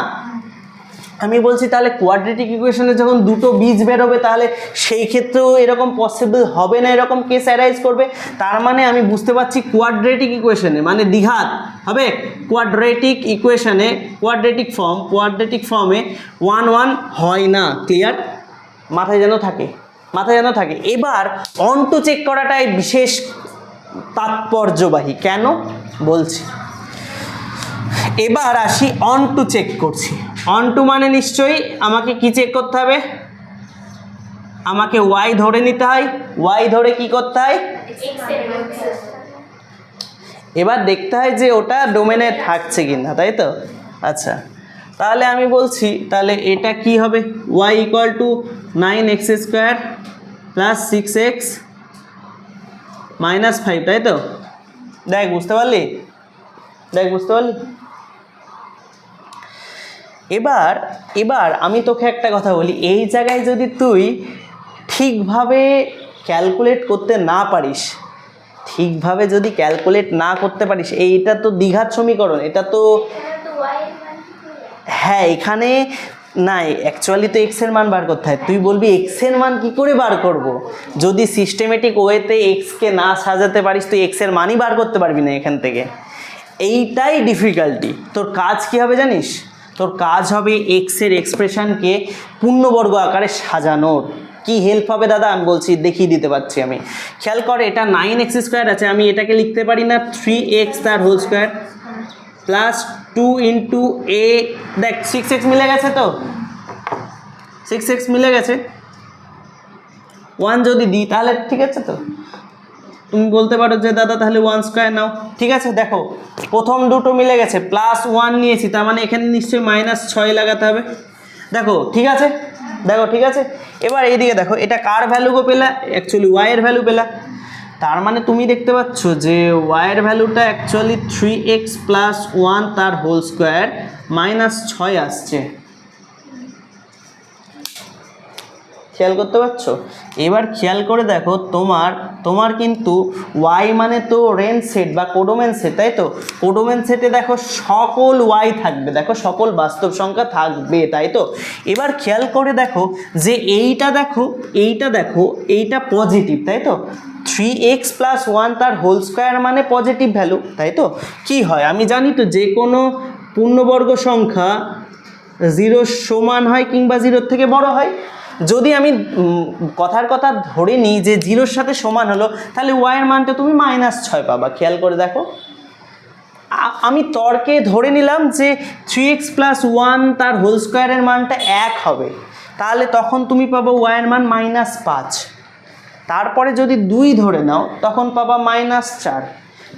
আমি বলছি তাহলে কোয়াড্রেটিক ইকুয়েশনে যখন দুটো বীজ বেরোবে তাহলে সেই ক্ষেত্রেও এরকম পসিবল হবে না, এরকম কেস অ্যারাইজ করবে। তার মানে আমি বুঝতে পারছি কোয়াড্রেটিক ইকুয়েশনে মানে দ্বিঘাত হবে, কোয়াড্রেটিক ইকুয়েশনে কোয়াড্রেটিক ফর্মে 1 1 হয় না। ক্লিয়ার? মাথায় যেন থাকে, মাথায় যেন থাকে। এবার অন টু চেক করাটাই বিশেষ তাৎপর্যবাহী, কেন বলছি। এবার আসি অন টু চেক করছি। অন টু মানে নিশ্চয়ই আমাকে কি চেক করতে হবে? আমাকে ওয়াই ধরে নিতে হয়, ওয়াই ধরে কি করতে হয়? এবার দেখতে হয় যে ওটা ডোমেনে থাকছে কিনা, তাই তো? আচ্ছা তাহলে আমি বলছি তাহলে এটা কি হবে? Y equal to 9x square plus 6x minus 5, তাই তো? দেখ বুঝতে পারলি? দেখ বুঝতে পারলি? এবার আমি তোকে একটা কথা বলি, এই জায়গায় যদি তুই ঠিকভাবে ক্যালকুলেট করতে না পারিস, ঠিকভাবে যদি ক্যালকুলেট না করতে পারিস, এইটা তো দ্বিঘাত সমীকরণ, এটা তো হ্যাঁ এখানে নাই, অ্যাকচুয়ালি তো এক্সের মান বার করতে হয়। তুই বলবি এক্সের মান কি করে বার করব? যদি সিস্টেমেটিক ওয়েতে এক্সকে না সাজাতে পারিস তুই এক্সের মানই বার করতে পারবি না এখান থেকে। এইটাই ডিফিকাল্টি। তোর কাজ কি হবে জানিস? তোর কাজ হবে এক্সের এক্সপ্রেশনকে পূর্ণবর্গ আকারে সাজানোর। কি হেল্প হবে দাদা আমি বলছি, দেখিয়ে দিতে পারছি আমি। খেয়াল করে এটা 9x স্কোয়ার আছে, আমি এটাকে লিখতে পারি না 3x তার হোল স্কোয়ার প্লাস 2 ইন্টু এ। দেখ 6x মিলে গেছে তো, 6x মিলে গেছে, 1 যদি দিই তাহলে ঠিক আছে তো। তুমি বলতে পারো যে দাদা তাহলে 1 স্কোয়ার নাও, ঠিক আছে। দেখো প্রথম দুটো মিলে গেছে, প্লাস 1 নিয়েছি, তার মানে এখানে নিশ্চয়ই -6 লাগাতে হবে। দেখো ঠিক আছে, দেখো ঠিক আছে। এবার এইদিকে দেখো এটা কার ভ্যালু গো পেলা? অ্যাকচুয়ালি ওয়াইয়ের ভ্যালু পেলা। তার মানে তুমি দেখতে পাচ্ছ যে ওয়াইয়ের ভ্যালুটা অ্যাকচুয়ালি 3x প্লাস 1 তার হোল স্কোয়ার -6 আসছে। খেয়াল করতে পারছো? এবার খেয়াল করে দেখো তোমার কিন্তু ওয়াই মানে তো রেঞ্জ সেট বা কোডোমেন সেট, তাই তো? কোডোমেন সেটে দেখো সকল ওয়াই থাকবে, দেখো সকল বাস্তব সংখ্যা থাকবে, তাই তো? এবার খেয়াল করে দেখো যে এইটা পজিটিভ, তাই তো? 3x প্লাস 1 তার হোল স্কোয়ার মানে পজিটিভ ভ্যালু, তাই তো? কি হয় আমি জানি তো, যে কোনো পূর্ণবর্গ সংখ্যা 0 সমান হয় কিংবা 0 থেকে বড় হয়। যদি আমি কথার কথা ধরে নিই যে 0-র সাথে সমান হলো, তাহলে ওয়াইয়ের মানটা তুমি -6 পাবা। খেয়াল করে দেখো, আমি তর্কে ধরে নিলাম যে 3x + 1 তার হোল স্কোয়ারের মানটা 1 হবে, তাহলে তখন তুমি পাবো ওয়াইয়ের মান -5। তারপরে যদি 2 ধরে নাও তখন পাবা -4।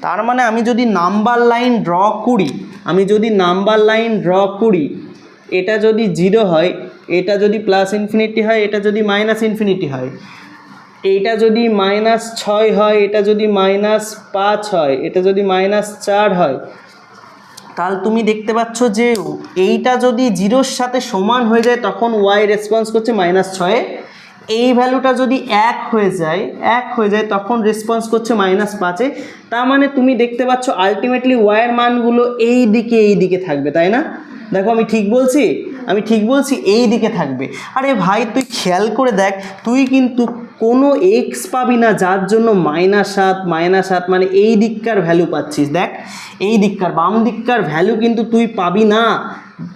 তার মানে আমি যদি নাম্বার লাইন ড্র করি, এটা যদি 0 হয়, এটা যদি +∞ হয়, এটা যদি -∞ হয়, এইটা যদি -6 হয়, এটা যদি -5 হয়, এটা যদি -4 হয়, তাহলে তুমি দেখতে পাচ্ছ যে এইটা যদি 0-র সাথে সমান হয়ে যায় তখন ওয়াই রেসপন্স করছে -6-এ। এই ভ্যালুটা যদি 1 হয়ে যায় তখন রেসপন্স করছে -5-এ। তার মানে তুমি দেখতে পাচ্ছ আলটিমেটলি ওয়াইয়ের মানগুলো এই দিকে থাকবে, তাই না? দেখো আমি ঠিক বলছি এই দিকে থাকবে। আরে ভাই তুই খেয়াল করে দেখ, তুই কিন্তু কোনো এক্স পাবি না যার জন্য -7 মানে এই দিককার ভ্যালু পাচ্ছিস। দেখ এই দিককার বাম দিককার ভ্যালু কিন্তু তুই পাবি না,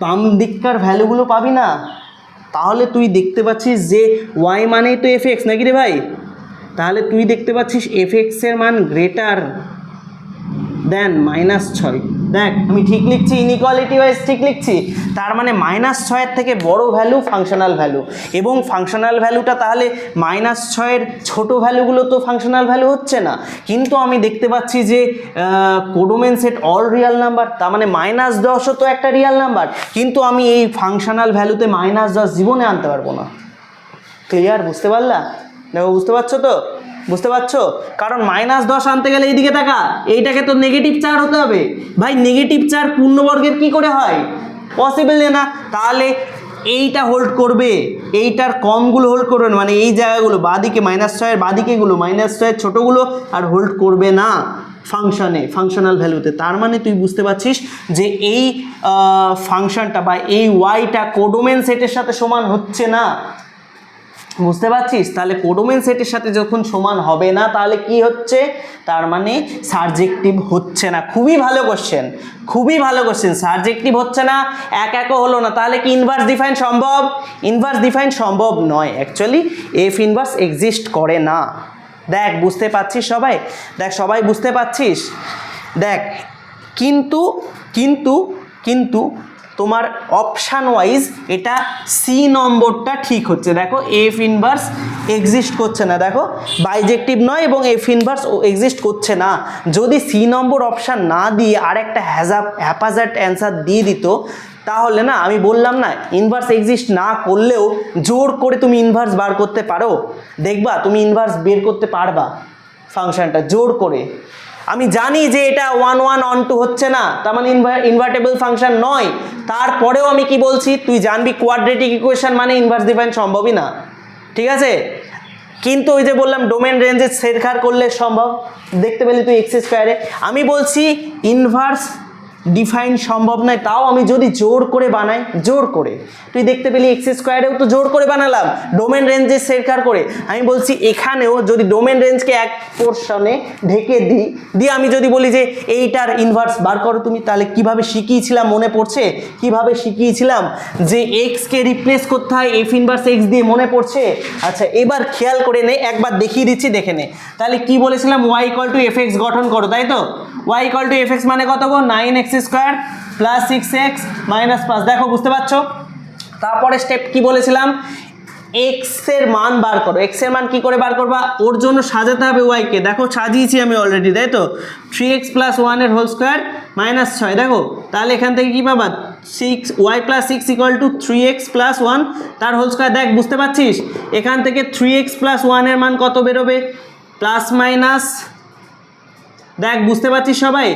বাম দিককার ভ্যালুগুলো পাবি না। তাহলে তুই দেখতে পাচ্ছিস যে ওয়াই মানেই তো এফএক্স, নাকি রে ভাই? তাহলে তুই দেখতে পাচ্ছিস এফএক্সের মান গ্রেটার দেন -6। দেখ আমি ঠিক লিখছি, ইনইকুয়ালিটি ওয়াইজ ঠিক লিখছি। তার মানে -6-এর থেকে বড় ভ্যালু ফাংশনাল ভ্যালু, এবং ফাংশনাল ভ্যালুটা তাহলে -6-এর ছোট ভ্যালুগুলো তো ফাংশনাল ভ্যালু হচ্ছে না। কিন্তু আমি দেখতে পাচ্ছি যে codomain set all Real number, তার মানে -10ও তো একটা রিয়াল নাম্বার, কিন্তু আমি এই ফাংশনাল ভ্যালুতে -10 জীবনে আনতে পারবো না। ক্লিয়ার? বুঝতে পারলা? দেখো বুঝতে পারছো তো? বুঝতে পারছো? কারণ -10 আনতে গেলে এইদিকে তাকা, এইটাকে তো নেগেটিভ 4 হতে হবে। ভাই নেগেটিভ 4 পূর্ণবর্গের কি করে হয়? পসিবল না। তাহলে এইটা হোল্ড করবে, এইটার কমগুলো হোল্ড করবে না, মানে এই জায়গাগুলো বাঁদিকে -6-এর বাঁদিকেগুলো, -6-এর ছোটোগুলো আর হোল্ড করবে না ফাংশনাল ভ্যালুতে। তার মানে তুই বুঝতে পারছিস যে এই ফাংশনটা বা এই ওয়াইটা কোডোমেন সেটের সাথে সমান হচ্ছে না। বুঝতে পারছিস? তাহলে কোডোমেন সেটের সাথে যখন সমান হবে না তাহলে কি হচ্ছে? তার মানে সারজেক্টিভ হচ্ছে না। খুবই ভালো কোশ্চেন, সারজেক্টিভ হচ্ছে না, একও হলো না। তাহলে কি ইনভার্স ডিফাইন সম্ভব? ইনভার্স ডিফাইন সম্ভব নয়। অ্যাকচুয়ালি এফ ইনভার্স এক্সিস্ট করে না। দেখ বুঝতে পারছিস সবাই? দেখ সবাই বুঝতে পারছিস? দেখ কিন্তু তোমার অপশান ওয়াইজ এটা সি নম্বরটা ঠিক হচ্ছে। দেখো এফ ইনভার্স এক্সিস্ট করছে না, দেখো বাইজেক্টিভ নয় এবং এফ ইনভার্স এক্সিস্ট করছে না। যদি সি নম্বর অপশান না দিয়ে আর একটা হ্যাপাজার্ড অ্যান্সার দিয়ে দিত তাহলে না, আমি বললাম না ইনভার্স এক্সিস্ট না করলেও জোর করে তুমি ইনভার্স বার করতে পারো। দেখবা তুমি ইনভার্স বের করতে পারবা ফাংশনটা জোর করে। আমি জানি যে এটা 1 1 on 2 হচ্ছে না, তার মানে ইনভার্টেবল ফাংশন নয়। তারপরেও আমি কি বলছি, তুই জানবি কোয়াড্রেটিক ইকুয়েশন মানে ইনভার্স ডিফাইন সম্ভবই না, ঠিক আছে? কিন্তু ওই যে বললাম ডোমেন রেঞ্জে ছেড়খাড় করলে সম্ভব। দেখতে পেলি তুই এক্স স্কোয়ারে, আমি বলছি ইনভার্স ডিফাইন সম্ভব নয়। তাও আমি যদি জোর করে বানাই, জোর করে, তুই দেখতে পেলি এক্স স্কোয়ারেও তো জোর করে বানালাম ডোমেন রেঞ্জে ছেড়খাড় করে। আমি বলছি এখানেও যদি ডোমেন রেঞ্জকে এক পোর্শনে ঢেকে দিয়ে আমি যদি বলি যে এইটার ইনভার্স বার করো তুমি, তাহলে কিভাবে শিখিয়েছিলাম মনে পড়ছে? কিভাবে শিখিয়েছিলাম যে এক্সকে রিপ্লেস করতে হয় এফ ইনভার্স এক্স দিয়ে, মনে পড়ছে? আচ্ছা এবার খেয়াল করে নে, একবার দেখিয়ে দিচ্ছি, দেখে নে। তাহলে কি বলেছিলাম? y = fx গঠন করো, তাই তো? y = fx মানে কত গো? 9x² + 6x - 5। দেখো বুঝতে পারছো? তারপরে স্টেপ কি বলেছিলাম? এক্স এর মান বার করো। এক্স এর মান কি করে বার করবা? ওর জন্য সাজাতে হবে ওয়াই কে। দেখো সাজিয়েছি আমি অলরেডি, তাই তো? 3x + 1 এর হোল স্কোয়ার -6। দেখো তাহলে এখান থেকে কি পাবা? 6y + 6 = 3x + 1 তার হোল স্কোয়ার। দেখ বুঝতে পারছিস? এখান থেকে 3x + 1 এর মান কত বেরোবে? প্লাস মাইনাস, দেখ বুঝতে পারছিস সবাই?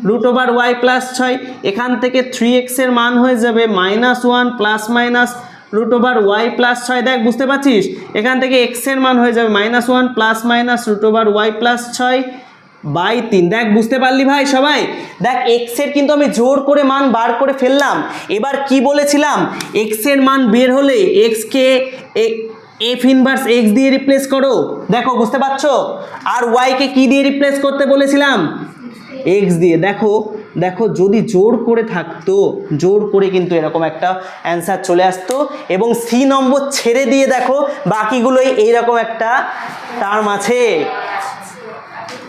√y + 6। এখান থেকে 3x এর মান হয়ে যাবে -1 প্লাস মাইনাস √y + 6। দেখ বুঝতে পারছিস? এখান থেকে x এর মান হয়ে যাবে -1 প্লাস মাইনাস √y + 6/3। দেখ বুঝতে পারলি ভাই সবাই? দেখ x এর কিন্তু আমি জোর করে মান বার করে ফেললাম। এবার কি বলেছিলাম? x এর মান বের হলে x K F inverse X দিয়ে রিপ্লেস করো। দেখো বুঝতে পারছো? আর ওয়াই কে কি দিয়ে রিপ্লেস করতে বলেছিলাম? এক্স দিয়ে। দেখো দেখো যদি জোর করে থাকতো, জোর করে কিন্তু এরকম একটা অ্যান্সার চলে আসতো, এবং সি নম্বর ছেড়ে দিয়ে দেখো বাকিগুলোই এইরকম একটা টার্ম আছে।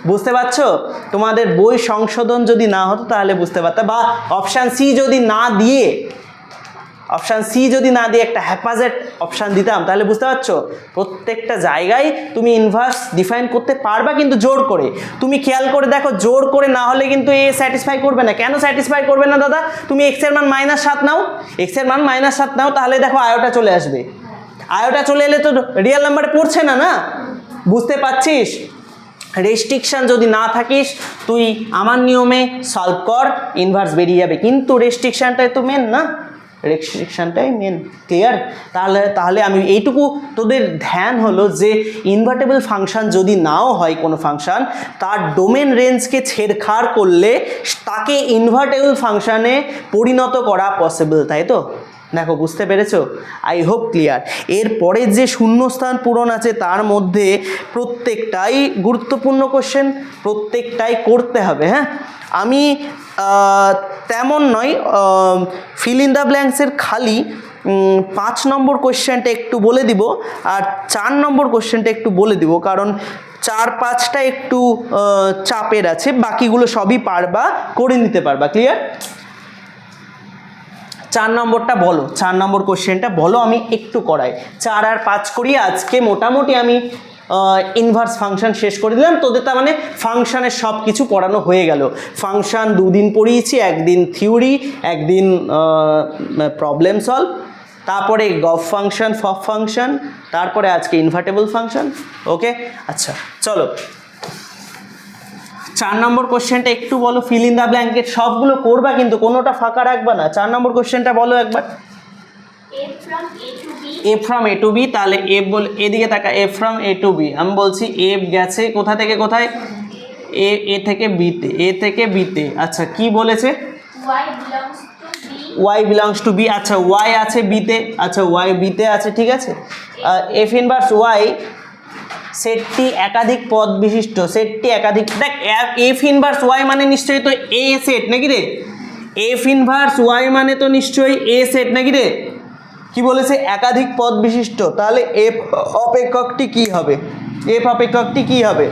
বুঝতে পারছো? তোমাদের বই সংশোধন যদি না হতো তাহলে বুঝতে পারতো, বা অপশান সি যদি না দিয়ে একটা হ্যাপাজেট অপশান দিতাম তাহলে বুঝতে পারছো প্রত্যেকটা জায়গায় তুমি ইনভার্স ডিফাইন করতে পারবা, কিন্তু জোর করে। তুমি খেয়াল করে দেখো, জোর করে না হলে কিন্তু এ স্যাটিসফাই করবে না। কেন স্যাটিসফাই করবে না দাদা? তুমি এক্স এর মান -7 নাও, তাহলে দেখো আয়োটা চলে আসবে। আয়োটা চলে এলে তো রিয়েল নাম্বারে পড়ছে না, না? বুঝতে পারছিস? রেস্ট্রিকশান যদি না থাকিস তুই আমার নিয়মে সলভ কর, ইনভার্স বেরিয়ে যাবে, কিন্তু রেস্ট্রিকশানটাই তো মেন, না? রেস্ট্রিকশানটাই মেন। ক্লিয়ার? তাহলে আমি এইটুকু তোদের ধ্যান হলো যে ইনভার্টেবল ফাংশন যদি নাও হয় কোনো ফাংশন, তার ডোমেন রেঞ্জকে ছেড়খাড় করলে তাকে ইনভার্টেবল ফাংশনে পরিণত করা পসিবল, তাই তো? দেখো বুঝতে পেরেছো? I hope clear. এরপরে যে শূন্যস্থান পূরণ আছে তার মধ্যে প্রত্যেকটাই গুরুত্বপূর্ণ কোশ্চেন, প্রত্যেকটাই করতে হবে। হ্যাঁ, আমি তেমন নয়, ফিল ইন দ্য ব্ল্যাঙ্কসের খালি 5 নম্বর কোশ্চেনটা একটু বলে দিব, আর 4 নম্বর কোশ্চেনটা একটু বলে দিব, কারণ 4-5টা একটু চাপের আছে, বাকিগুলো সবই পারবা, করে নিতে পারবা। ক্লিয়ার? 4 নম্বরটা বলো, 4 নম্বর কোশ্চেনটা বলো, আমি একটু করাই। 4 আর 5 করিয়ে আজকে মোটামুটি আমি ইনভার্স ফাংশন শেষ করে দিলাম তোদের। তার মানে ফাংশনের সব কিছু পড়ানো হয়ে গেল। ফাংশন 2 দিন পড়িয়েছি, একদিন থিওরি, একদিন প্রবলেম সলভ, তারপরে গভ ফাংশন, ফফ ফাংশন, তারপরে আজকে ইনভার্টেবল ফাংশন। ওকে, আচ্ছা চলো 4 নম্বর কোশ্চেনটা একটু বলো। ফিল ইন দ্য ব্ল্যাঙ্কেট সবগুলো করবা, কিন্তু কোনোটা ফাঁকা রাখবা না। 4 নম্বর কোশ্চেনটা বলো একবার। এ ফ্রম এ টু বি, তাহলে এফ বল, এদিকে তাকা, এ ফ্রম এ টু বি। আমি বলছি এফ গেছে কোথা থেকে কোথায়? এ থেকে বিতে, এ থেকে বিতে। আচ্ছা কি বলেছে? Y belongs to B. আচ্ছা ওয়াই আছে বিতে, আচ্ছা ওয়াই বিতে আছে, ঠিক আছে। এফ ইনভার্স ওয়াই সেটটি একাধিক পদ বিশিষ্ট, সেটটি একাধিক, দেখ এফ ইনভার্স ওয়াই মানে নিশ্চয়ই তো এ সেট নাকি রে? এফ ইনভার্স ওয়াই মানে তো নিশ্চয়ই এ সেট নাকি রে? কি বলেছে? একাধিক পদ বিশিষ্ট, তাহলে এফ অপেক্ষকটি কি হবে? এফ অপেক্ষকটি কি হবে?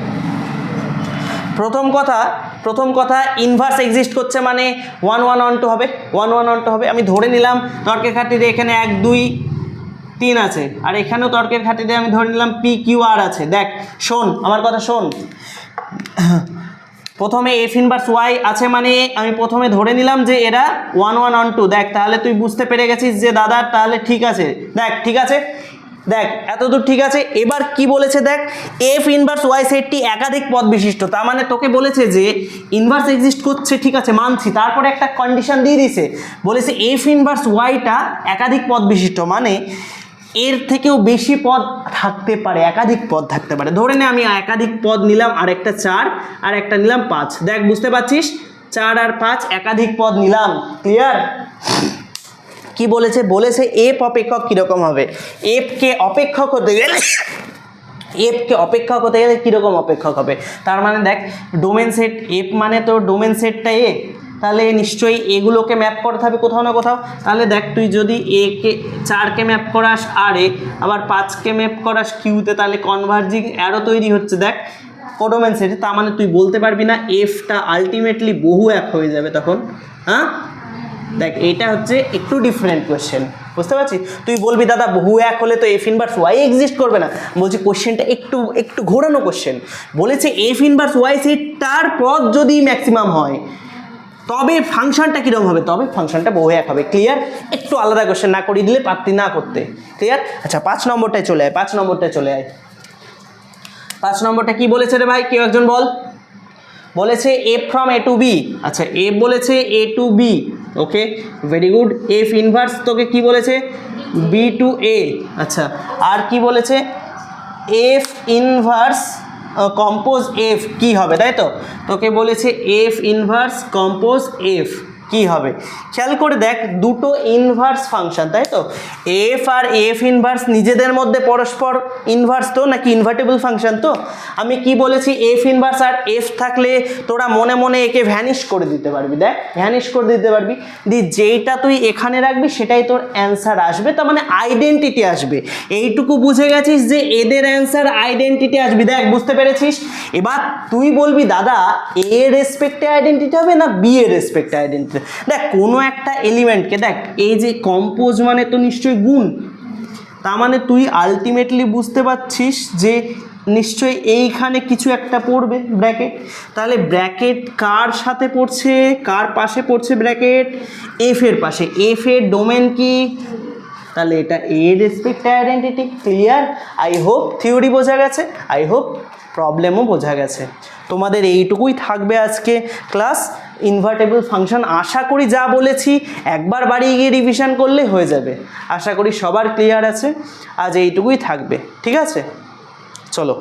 প্রথম কথা ইনভার্স এক্সিস্ট করছে মানে 1 1 1 2 হবে, 1 1 1 2 হবে। আমি ধরে নিলাম তর্কের খাতিরে এখানে 1 2 3 আছে, আর এখানেও তর্কের খাতিরে আমি ধরে নিলাম পি কিউ আর আছে। দেখ শোন আমার কথা, শোন। প্রথমে এফ ইনভার্স ওয়াই আছে মানে আমি প্রথমে ধরে নিলাম যে এরা 1 1 1 2। দেখ তাহলে তুই বুঝতে পেরে গেছিস যে দাদা তাহলে ঠিক আছে। দেখ ঠিক আছে, দেখ এতদূর ঠিক আছে। এবার কি বলেছে দেখ, এফ ইনভার্স ওয়াই সেটটি একাধিক পদ বিশিষ্ট, তার মানে তোকে বলেছে যে ইনভার্স এক্সিস্ট করছে, ঠিক আছে মানছি, তারপরে একটা কন্ডিশন দিয়ে দিয়েছে, বলেছে এফ ইনভার্স ওয়াইটা একাধিক পদ বিশিষ্ট, মানে এর থেকেও বেশি পদ থাকতে পারে, একাধিক পদ থাকতে পারে। ধরে নে আমি একাধিক পদ নিলাম, আর একটা 4 আর একটা নিলাম 5। দেখ বুঝতে পারছিস, 4 আর 5 একাধিক পদ নিলাম। ক্লিয়ার? কি বলেছে? বলেছে এফ অপেক্ষক কীরকম হবে? এফকে অপেক্ষক হতে গেলে কীরকম অপেক্ষক হবে? তার মানে দেখ ডোমেন সেট এফ মানে তো ডোমেন সেটটা এ, তাহলে নিশ্চয়ই এগুলোকে ম্যাপ করতে হবে কোথাও না কোথাও। তাহলে দেখ তুই যদি একে 4কে ম্যাপ করাস আর এ, আবার 5কে ম্যাপ করাস কিউতে, তাহলে কনভার্জিং অ্যারো তৈরি হচ্ছে দেখ কোডোমেন সেটে। তার মানে তুই বলতে পারবি না এফটা আলটিমেটলি বহু এক হয়ে যাবে তখন। হ্যাঁ দেখ এইটা হচ্ছে একটু ডিফারেন্ট কোয়েশ্চেন, বুঝতে পারছিস? তুই বলবি দাদা বহু এক হলে তো এফ ইনভার্স ওয়াই এক্সিস্ট করবে না। বলছি কোশ্চেনটা একটু ঘোরানো কোশ্চেন। বলেছে এফ ইনভার্স ওয়াই সেটটার পদ যদি ম্যাক্সিমাম হয় তবে ফাংশনটা কীরকম হবে? তবে ফাংশনটা বহু এক হবে। ক্লিয়ার? একটু আলাদা কোশ্চেন না করিয়ে দিলে পারতি না করতে। ক্লিয়ার? আচ্ছা 5 নম্বরটায় চলে আয়, 5 নম্বরটা কি বলেছে রে ভাই? কেউ একজন বল। বলেছে F from A to B. আচ্ছা এফ বলেছে a to b, okay very good. F inverse তোকে কি বলেছে? B to a. আচ্ছা আর কি বলেছে? এফ ইনভার্স কম্পোজ এফ কি হবে, তাই তো? তোকে বলেছে এফ ইনভার্স কম্পোজ এফ। কি হবে? খেয়াল করে দেখ, দুটো ইনভার্স ফাংশন, তাই তো? এফ আর এফ ইনভার্স নিজেদের মধ্যে পরস্পর ইনভার্স তো, নাকি ইনভার্টেবল ফাংশন তো? আমি কি বলেছি, এফ ইনভার্স আর এফ থাকলে তোরা মনে মনে একে ভ্যানিশ করে দিতে পারবি। দেখ, ভ্যানিশ করে দিতে পারবি, যেইটা তুই এখানে রাখবি সেটাই তোর অ্যান্সার আসবে, তার মানে আইডেন্টিটি আসবে। এইটুকু বুঝে গেছিস যে এদের অ্যান্সার আইডেন্টিটি আসবে। দেখ, বুঝতে পেরেছিস? এবার তুই বলবি দাদা এ রেসপেক্টে আইডেন্টিটি হবে না বি এর রেসপেক্টে আইডেন্টিটি? দেখ, কোনো একটা এলিমেন্টকে, দেখ এই যে কম্পোজ মানে তো নিশ্চয়ই গুণ, তার মানে তুই আলটিমেটলি বুঝতে পারছিস যে নিশ্চয়ই এইখানে কিছু একটা পড়বে ব্র্যাকেট। তাহলে ব্র্যাকেট কার সাথে পড়ছে, কার পাশে পড়ছে ব্র্যাকেট? এফ এর পাশে। এফ এর ডোমেন কি? তাহলে এটা এ respect identity. Clear? I hope theory বোঝা গেছে, আই হোপ প্রবলেমও বোঝা গেছে। তোমাদের এইটুকুই থাকবে আজকে ক্লাস। ইনভার্টেবল ফাংশন আশা করি যা বলেছি একবার বাড়ি গিয়ে রিভিশন করলে হয়ে যাবে। আশা করি সবার ক্লিয়ার আছে। আজ এইটুকুই থাকবে, ঠিক আছে? চলো।